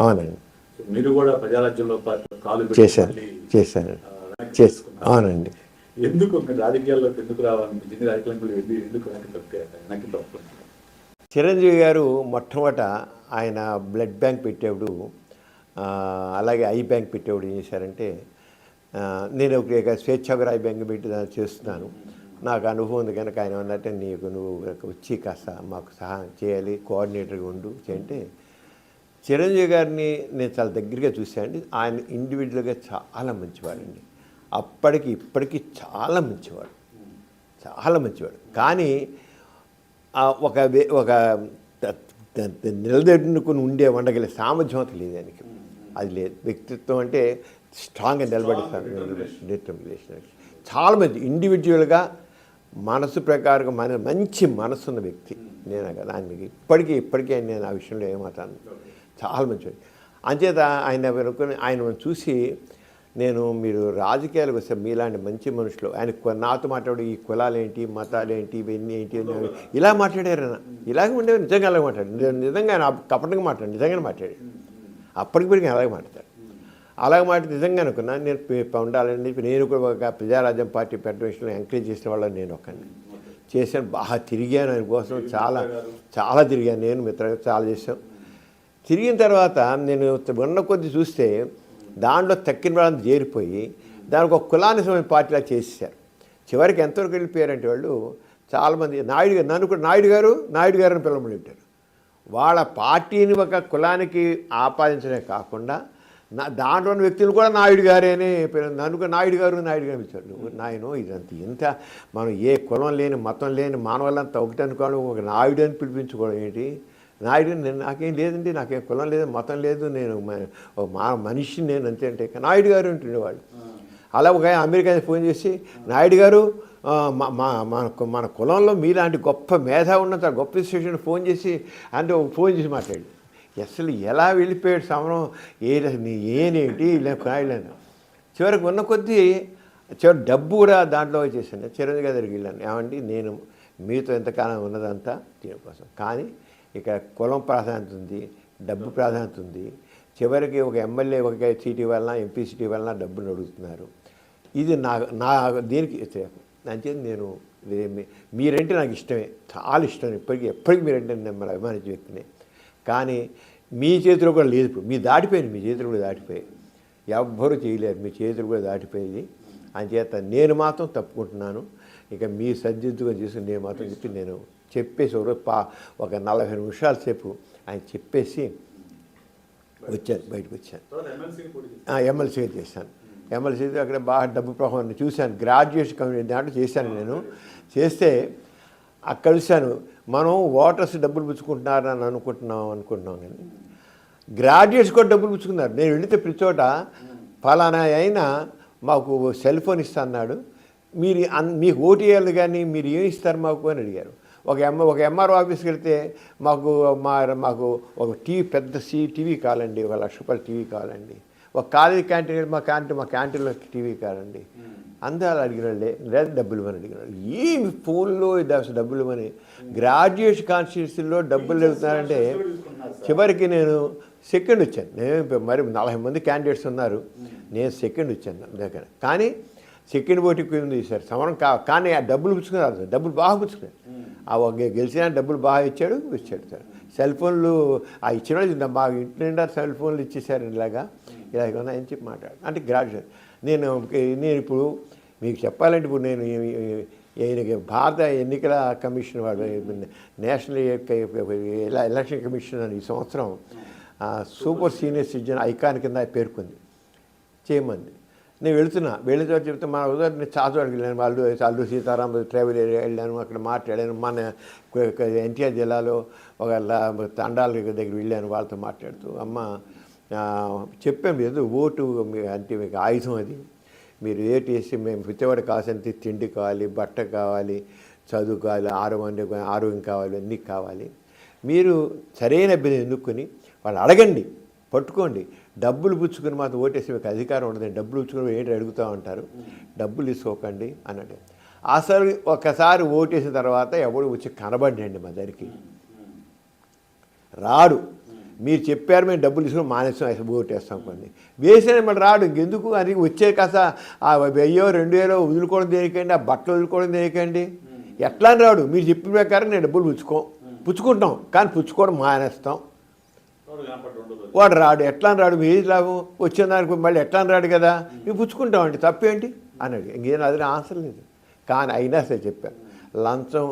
అవునండి, సో మీరు కూడా ప్రజారాజ్యంలో కాలు చేశాను. అవునండి. ఎందుకు మీరు రాజకీయాల్లోకి ఎందుకు రావాలి? జిన్ని రాజకీయాలు ఎందుకు వెనక్కి తప్పు? చిరంజీవి గారు మొట్టమొదట ఆయన బ్లడ్ బ్యాంక్ పెట్టేప్పుడు, అలాగే ఐ బ్యాంక్ పెట్టేప్పుడు ఏం చేశారంటే, నేను ఒక స్వేచ్ఛాగ్రాయ బ్యాంక్ పెట్టి దాన్ని చేస్తున్నాను, నాకు అనుభవం ఉంది కనుక ఆయన ఉన్నట్టే నువ్వు వచ్చి కాస్త మాకు సహాయం చేయాలి, కోఆర్డినేటర్గా ఉండు అంటే, చిరంజీవి గారిని నేను చాలా దగ్గరగా చూశానండి. ఆయన ఇండివిజువల్గా చాలా మంచివాడండి. అప్పటికి ఇప్పటికీ చాలా మంచివాడు, చాలా మంచివాడు. కానీ ఒక నిలదొక్కుని ఉండగలిగే సామర్థ్యం లేదు ఆయనకి. అది లేదు. వ్యక్తిత్వం అంటే స్ట్రాంగ్గా నిలబడతారు. డిటర్మినేషన్ చాలా మంది ఇండివిజువల్గా మనసు ప్రకారంగా మంచి మనసున్న వ్యక్తి. నేను కదా ఆయనకి ఇప్పటికీ నేను ఆ విషయంలో ఏమాతాను, చాలా మంచివాడు. అంచేత ఆయన చూసి నేను మీరు రాజకీయాలకు వస్తే మీలాంటి మంచి మనుషులు, ఆయన నాతో మాట్లాడు ఈ కులాలేంటి మతాలేంటి ఇవన్నీ ఏంటి ఇలా మాట్లాడారు. ఇలాగే ఉండేవారు, నిజంగా అలాగే మాట్లాడారు. నిజంగా ఆయన కపటంగా మాట్లాడు, నిజంగానే మాట్లాడాడు. అప్పటికి అలాగే మాట్లాడతాడు. అలాగే మాట నిజంగా అనుకున్నా నేను ఉండాలని. నేను కూడా ఒక ప్రజారాజ్యం పార్టీ పెట్టడం విషయంలో ఎంకరేజ్ చేసిన వాళ్ళని నేను ఒకరిని చేశాను. బాగా తిరిగాను ఆయన కోసం, చాలా తిరిగాను. నేను మిత్రంగా చాలా చేశాం. తిరిగిన తర్వాత నేను ఉన్న కొద్ది చూస్తే దాంట్లో తక్కిన వాళ్ళని చేరిపోయి దానికి ఒక కులానికి సంబంధించిన పార్టీలా చేసేసారు. చివరికి ఎంతవరకు వెళ్ళిపోయారంటే వాళ్ళు చాలామంది నన్ను కూడా నాయుడు గారు అని పిలవమని ఉంటారు. వాళ్ళ పార్టీని ఒక కులానికి ఆపాదించడమే కాకుండా దాంట్లో ఉన్న వ్యక్తులు కూడా నాయుడు గారే అని నన్ను నాయుడు గారు పిలిచారు. నాయన ఇదంతా ఇంత మనం ఏ కులం లేని మతం లేని మానవులంతా ఒకటి అనుకోవాలి, ఒక నాయుడు అని పిలిపించుకోవడం ఏంటి? నాయుడు నాకేం లేదండి, నాకేం కులం లేదు మతం లేదు, నేను మనిషిని నేను అంతే అంటే నాయుడు గారు ఉంటుండేవాళ్ళు. అలా ఒక అమెరికా ఫోన్ చేసి నాయుడు గారు మన కులంలో మీలాంటి గొప్ప మేధా ఉన్నంత గొప్ప స్టేషన్ ఫోన్ చేసి మాట్లాడి అసలు ఎలా వెళ్ళిపోయాడు సమరం ఏనేంటి నాయుడు. చివరికి ఉన్న కొద్దీ డబ్బు కూడా దాంట్లో వచ్చేసాను. చిరంజీవి గారి దగ్గరికి వెళ్ళాను, ఏమండి నేను మీతో ఎంతకాలం ఉన్నదంతా దీనికోసం, కానీ ఇక కులం ప్రాధాన్యత ఉంది, డబ్బు ప్రాధాన్యత ఉంది. చివరికి ఒక ఎమ్మెల్యే ఒక సీటీ వలన ఎంపీ సీటీ వలన డబ్బులు అడుగుతున్నారు. ఇది నా దీనికి అంతే. నేను మీరంటే నాకు ఇష్టమే, చాలా ఇష్టం. ఎప్పటికీ మీరంటే నేను మన అభిమానించే వ్యక్తిని. కానీ మీ చేతిలో కూడా లేదు. ఇప్పుడు మీ చేతులు కూడా దాటిపోయాయి. ఎవ్వరూ చేయలేరు, మీ చేతులు కూడా దాటిపోయేది. అంచేత నేను మాత్రం తప్పుకుంటున్నాను. ఇక మీ సర్దిద్దుగా చేసుకుని నేను మాత్రం నేను చెప్పేసి ఒక 40 నిమిషాల సేపు ఆయన చెప్పేసి వచ్చాను, బయటకు వచ్చాను. ఎమ్మెల్సీగా చేశాను. ఎమ్మెల్సీ అక్కడ బాగా డబ్బు ప్రవాహాన్ని చూశాను. గ్రాడ్యుయేషన్ కమిటీ దాంట్లో చేశాను. నేను చేస్తే అక్కడ కలిశాను. మనం ఓటర్స్ డబ్బులు పుచ్చుకుంటున్నారని అనుకుంటున్నాం కానీ గ్రాడ్యుయేట్స్ కూడా డబ్బులు పుచ్చుకున్నారు. నేను వెళితే ప్రతి చోట ఫలానా అయినా మాకు సెల్ ఫోన్ ఇస్తా అన్నాడు, మీకు ఓటు వేయాలి కానీ మీరు ఏమి ఇస్తారు మాకు అని అడిగారు. ఒక ఎంఆర్ఓ ఆఫీస్కి వెళ్తే మాకు ఒక పెద్ద టీవీ కావాలండి, ₹1,00,000 టీవీ కావాలండి. ఒక కాలేజీ క్యాంటీన్ మా క్యాంటీన్లో టీవీ కావాలండి. అందరూ అడిగినాళ్ళే, లేదా డబ్బులు ఇవ్వని అడిగినాడు. ఏమి ఫోన్లో డబ్బులు ఇవ్వని గ్రాడ్యుయేట్ కాన్స్టిట్యూన్సీలో డబ్బులు ఇస్తున్నారంటే చివరికి నేను సెకండ్ వచ్చాను. నేను మరి 40 మంది క్యాండిడేట్స్ ఉన్నారు, నేను సెకండ్ వచ్చాను దగ్గర. కానీ సెకండ్ పోటీకి ఉంది సార్ సమరం కానీ ఆ డబ్బులు పుచ్చుకున్నారు, డబ్బులు బాగా పుచ్చుకున్నారు. గెలిచిన డబ్బులు బాగా ఇచ్చాడు సార్. సెల్ ఫోన్లు ఇచ్చిన వాళ్ళు మా ఇంటి నిండా సెల్ ఫోన్లు ఇచ్చేసారు. ఇలాగా ఉన్నాయని చెప్పి మాట్లాడు అంటే గ్రాడ్యుయేట్. నేను ఇప్పుడు మీకు చెప్పాలంటే ఇప్పుడు నేను భారత ఎన్నికల కమిషన్ వాడు నేషనల్ ఎలక్షన్ కమిషన్ అని ఈ సంవత్సరం సూపర్ సీనియర్ సిటిజన్ ఐకాన్ కింద పేర్కొంది చేయమంది. నేను వెళ్ళిన చోట చెప్తే మన ఉదాహరణ నేను చాలా చోటుకి వెళ్ళాను. వాళ్ళు అల్లూరు సీతారామ ట్రావెల్ ఏరియా వెళ్ళాను, అక్కడ మాట్లాడాను. మన ఎన్టీఆర్ జిల్లాలో ఒక తండాల దగ్గర వెళ్ళాను, వాళ్ళతో మాట్లాడుతూ అమ్మ చెప్పాము ఏదో ఓటు అంటే మీకు ఆయుధం, అది మీరు ఏటి వేసి మేము ప్రతివాడు కావాల్సిన తిండి కావాలి, బట్ట కావాలి, చదువు కావాలి, ఆరోగ్యం కావాలి, అన్నీ కావాలి. మీరు సరైన అభ్యర్థిని ఎన్నుకొని వాళ్ళు అడగండి, పట్టుకోండి. డబ్బులు పుచ్చుకొని మాత్రం ఓటేసి మీకు అధికారం ఉండదండి. డబ్బులు పుచ్చుకొని ఏంటి అడుగుతూ ఉంటారు, డబ్బులు తీసుకోకండి అన్నట్టు. అసలు ఒకసారి ఓటేసిన తర్వాత ఎవడు వచ్చి కనబడండి మా దగ్గరికి రాడు. మీరు చెప్పారు మేము డబ్బులు తీసుకుని మానేస్తాం ఓటేస్తాం కొన్ని వేసిన మళ్ళీ రాడు. ఇంకెందుకు అది వచ్చే కాస్త ఆ 1000 2000 వదులుకోవడం దేనికండి, ఆ బట్టలు వదులుకోవడం దేనికండి? ఎట్లా అని రాడు. మీరు చెప్పిన ప్రకారం నేను డబ్బులు పుచ్చుకుంటాం కానీ పుచ్చుకోవడం మానేస్తాం. వాడు రాడు. ఎట్లా అని రాడు? మీరు లాభం వచ్చిన దానికి మళ్ళీ ఎట్లా అని రాడు కదా, మేము పుచ్చుకుంటామండి తప్పేంటి అన్నాడు. ఇంకేం అది ఆన్సర్ లేదు. కానీ అయినా సరే చెప్పాను, లంచం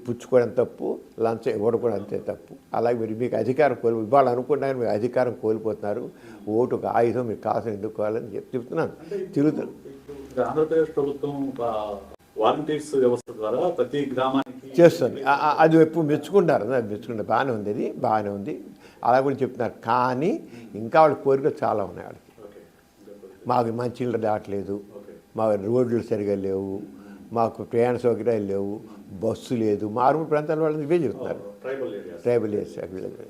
పుచ్చుకోవడం తప్పు, లంచం ఇవ్వడం కూడా అంతే తప్పు. అలాగే మీరు మీకు అధికారం ఇవ్వాలనుకుంటున్నారు, మీరు అధికారం కోల్పోతున్నారు. ఓటు ఒక ఆయుధం, మీకు కావాల్సిన ఎన్నుకోవాలని చెప్తున్నాను. తిరుగుతున్నాను. ఆంధ్రప్రదేశ్ ప్రభుత్వం వాలంటీర్స్ వ్యవస్థ ద్వారా ప్రతి గ్రామానికి చేస్తుంది. అది ఎప్పుడు మెచ్చుకుంటారు, అది మెచ్చుకుంటారు. బాగానే ఉంది, అది బాగానే ఉంది. అలా కూడా చెప్తున్నారు. కానీ ఇంకా వాళ్ళ కోరికలు చాలా ఉన్నాయి. వాళ్ళకి మాకు మంచినీళ్ళు రావట్లేదు, మా రోడ్లు సరిగా లేవు, మాకు ప్రయాణ సౌకర్యాలు లేవు, బస్సు లేదు. మారుమూల ప్రాంతాల వాళ్ళని ఇవే చెప్తున్నారు. ట్రైబల్ ఏరియాస్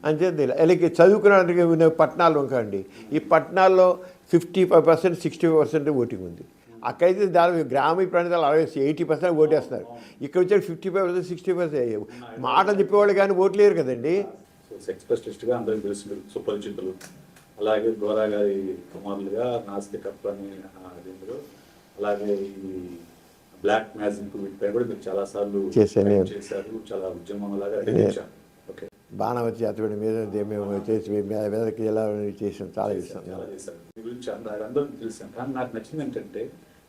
అంతే. అలాగే చదువుకునే పట్టణాలు ఇంకండి, ఈ పట్టణాల్లో 55% 65% ఓటింగ్ ఉంది. అక్కడైతే దాదాపు గ్రామీణ ప్రాంతాలు 80% ఓటేస్తున్నారు. ఇక్కడ వచ్చే 55% 60% మాటలు చెప్పేవాళ్ళు కానీ ఓట్లు లేరు కదండి. ఎక్స్‌ప్రెస్లిస్ట్‌గా అందరికీ తెలిసిన సుపరిచితులు. అలాగే గోరా గారి కుమారులుగా నాస్తికత్వ అని దీనిలో, అలాగే ఈ బ్లాక్ మ్యాజిక్ వీటిపై కూడా మీరు చాలా సార్లు చేశారు. చాలా ఉద్యమం లాగా చేశారు. ఓకే, బాణవతి చేతబడి మీద మేము చేసి మీదకి ఎలా చేసాం, చాలా చేసాం. మీ గురించి అందరికీ తెలిసాం. కానీ నాకు నచ్చింది ఏంటంటే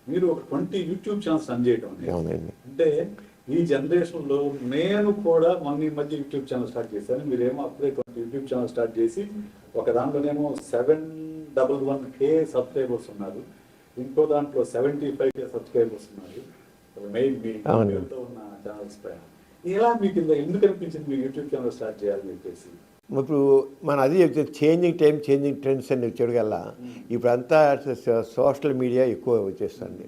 మీరు ఒక 20 యూట్యూబ్ ఛానల్స్ రన్ చేయడం అనేది. అంటే ఈ జనరేషన్ లో నేను కూడా మొన్న ఈ మధ్య యూట్యూబ్ ఛానల్ స్టార్ట్ చేశాను. మీరేమో అప్పుడే 20 యూట్యూబ్ ఛానల్ స్టార్ట్ చేసి ఒక దాంట్లోనేమో 711K సబ్స్క్రైబర్స్ ఉన్నారు, ఇంకో దాంట్లో 75K సబ్స్క్రైబర్స్ ఉన్నారు. మెయిన్ మీ ఉన్న ఛానల్స్ పైన ఇలా మీకు ఎందుకు అనిపించింది మీ యూట్యూబ్ ఛానల్ స్టార్ట్ చేయాలని చెప్పేసి? ఇప్పుడు మనం అది చెప్తే చేంజింగ్ టైం చేంజింగ్ ట్రెండ్స్ అని వచ్చాడు కల్లా ఇప్పుడు అంతా సోషల్ మీడియా ఎక్కువ వచ్చేస్తుంది.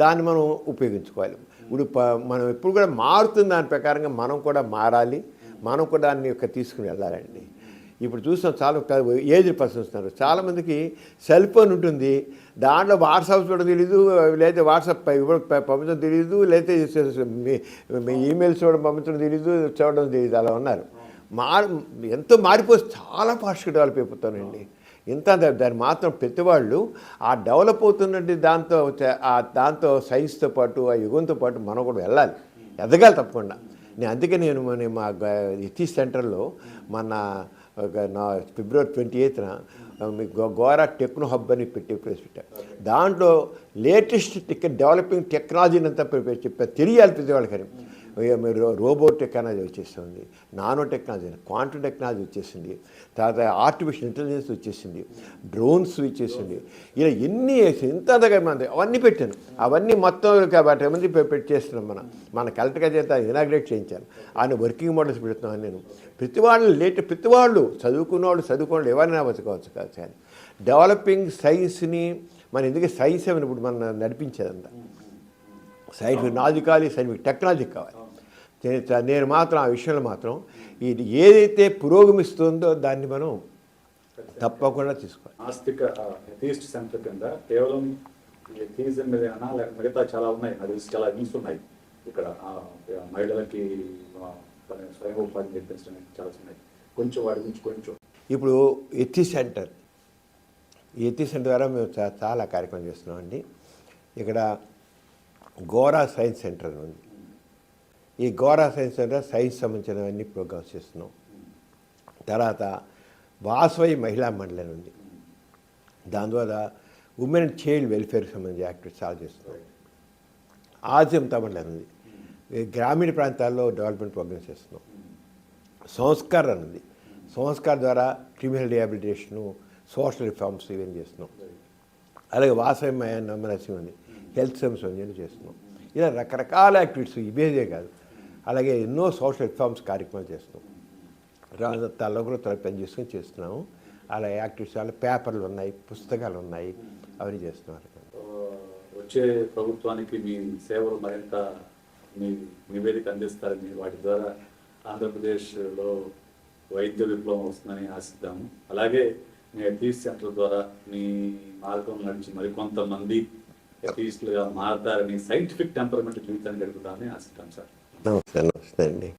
దాన్ని మనం ఉపయోగించుకోవాలి. ఇప్పుడు మనం ఎప్పుడు కూడా మారుతున్న దాని ప్రకారంగా మనం కూడా మారాలి, మనం కూడా దాన్ని తీసుకుని వెళ్ళాలండి. ఇప్పుడు చూస్తాం చాలా ఏజ్ పర్సన్స్ ఉన్నారు, చాలామందికి సెల్ ఫోన్ ఉంటుంది, దాంట్లో వాట్సాప్ చూడడం తెలీదు, లేదా వాట్సాప్ పంపించడం తెలీదు, లేదా ఈమెయిల్స్ పంపించడం తెలీదు, చూడడం తెలీదు, అలా ఉన్నారు. ఎంతో మారిపోయి చాలా ఫాస్ట్గా డెవలప్ అయిపోతానండి. ఇంత దాన్ని మాత్రం ప్రతివాళ్ళు ఆ డెవలప్ అవుతున్నట్టు దాంతో సైన్స్తో పాటు ఆ యుగంతో పాటు మనం కూడా వెళ్ళాలి, ఎదగాలి తప్పకుండా. అందుకే నేను మా ఎథిక్స్ సెంటర్లో నా ఫిబ్రవరి 28న గోరా టెక్నో హబ్ అని పెట్టాను. దాంట్లో లేటెస్ట్ డెవలపింగ్ టెక్నాలజీని అంతా చెప్పారు, తెలియాలి ప్రతి వాళ్ళకని. మీరు రోబో టెక్నాలజీ వచ్చేస్తుంది, నానో టెక్నాలజీ, క్వాంటమ్ టెక్నాలజీ వచ్చేసింది, తర్వాత ఆర్టిఫిషియల్ ఇంటెలిజెన్స్ వచ్చేసింది, డ్రోన్స్ వచ్చేసింది. ఇలా ఎన్ని ఇంత మంది అవన్నీ పెట్టాను. అవన్నీ మొత్తం కాబట్టి మంది చేస్తున్నాం. మన కలెక్టర్గా చేత ఇనాగ్రేట్ చేయించాను. ఆయన వర్కింగ్ మోడల్స్ పెడుతున్నాను నేను. ప్రతి వాళ్ళు చదువుకున్న ఎవరైనా బతుకోవచ్చు కాదు. కానీ డెవలపింగ్ సైన్స్ని ఎందుకంటే సైన్స్ ఏమైనా ఇప్పుడు మనం నడిపించేదంతా సైంటిఫిక్ నాలెడ్జ్ కావాలి, సైంటిఫిక్ టెక్నాలజీ కావాలి. నేను మాత్రం ఆ విషయంలో మాత్రం ఇది ఏదైతే పురోగమిస్తుందో దాన్ని మనం తప్పకుండా తీసుకోవాలి. నాస్తిక ఎథిస్ట్ సెంటర్ కింద కేవలం ఎథిజం మీదేనా లేక మిగతా చాలా ఉన్నాయి, అది చాలా వింగ్స్ ఉన్నాయి. ఇక్కడ మహిళలకి స్వయం ఉపాధి నేర్పించడం చాలా ఉన్నాయి. కొంచెం వాటి గురించి కొంచెం ఇప్పుడు ఎథిక్స్ సెంటర్ ద్వారా మేము చాలా కార్యక్రమం చేస్తున్నామండి. ఇక్కడ గోరా సైన్స్ సెంటర్ అని ఉంది. ఈ గోరా సైన్స్ సెంటర్ సైన్స్ సంబంధించినవన్నీ ప్రోగ్రామ్స్ చేస్తున్నాం. తర్వాత వాసవి మహిళా మండలి అని ఉంది, దాని ద్వారా ఉమెన్ అండ్ చైల్డ్ వెల్ఫేర్కి సంబంధించిన యాక్టివిటీస్ చాలా చేస్తున్నాం. ఆజంతా మండలి అని ఉంది, గ్రామీణ ప్రాంతాల్లో డెవలప్మెంట్ ప్రోగ్రామ్స్ చేస్తున్నాం. సంస్కార్ అని ఉంది, సంస్కార్ ద్వారా క్రిమినల్ రిహాబిలిటేషను, సోషల్ రిఫార్మ్స్ ఇవన్నీ చేస్తున్నాం. అలాగే వాసవి నరసింహ ఉంది, హెల్త్ సర్వీస్ అని చేస్తున్నాం. ఇలా రకరకాల యాక్టివిటీస్ ఇవేదే కాదు, అలాగే ఎన్నో సోషల్ రిఫార్మ్స్ కార్యక్రమాలు చేస్తున్నాం. తలొకరు పని చేసుకొని చేస్తున్నాము. అలా యాక్టివిటీస్ అలా పేపర్లు ఉన్నాయి, పుస్తకాలు ఉన్నాయి, అవన్నీ చేస్తున్నారు. వచ్చే ప్రభుత్వానికి మీ సేవలు మరింత మీ నివేదిక అందిస్తారని, వాటి ద్వారా ఆంధ్రప్రదేశ్లో వైద్య విప్లవం వస్తుందని ఆశిద్దాము. అలాగే మీ అథీస్ట్ సెంటర్ ద్వారా మీ మార్గం నడిచి మరికొంతమంది అథీస్టులుగా మారతారని, సైంటిఫిక్ టెంపర్మెంట్ జీవితాన్ని గడుపుతారని ఆశిద్దాం సార్. నమస్తే అండి.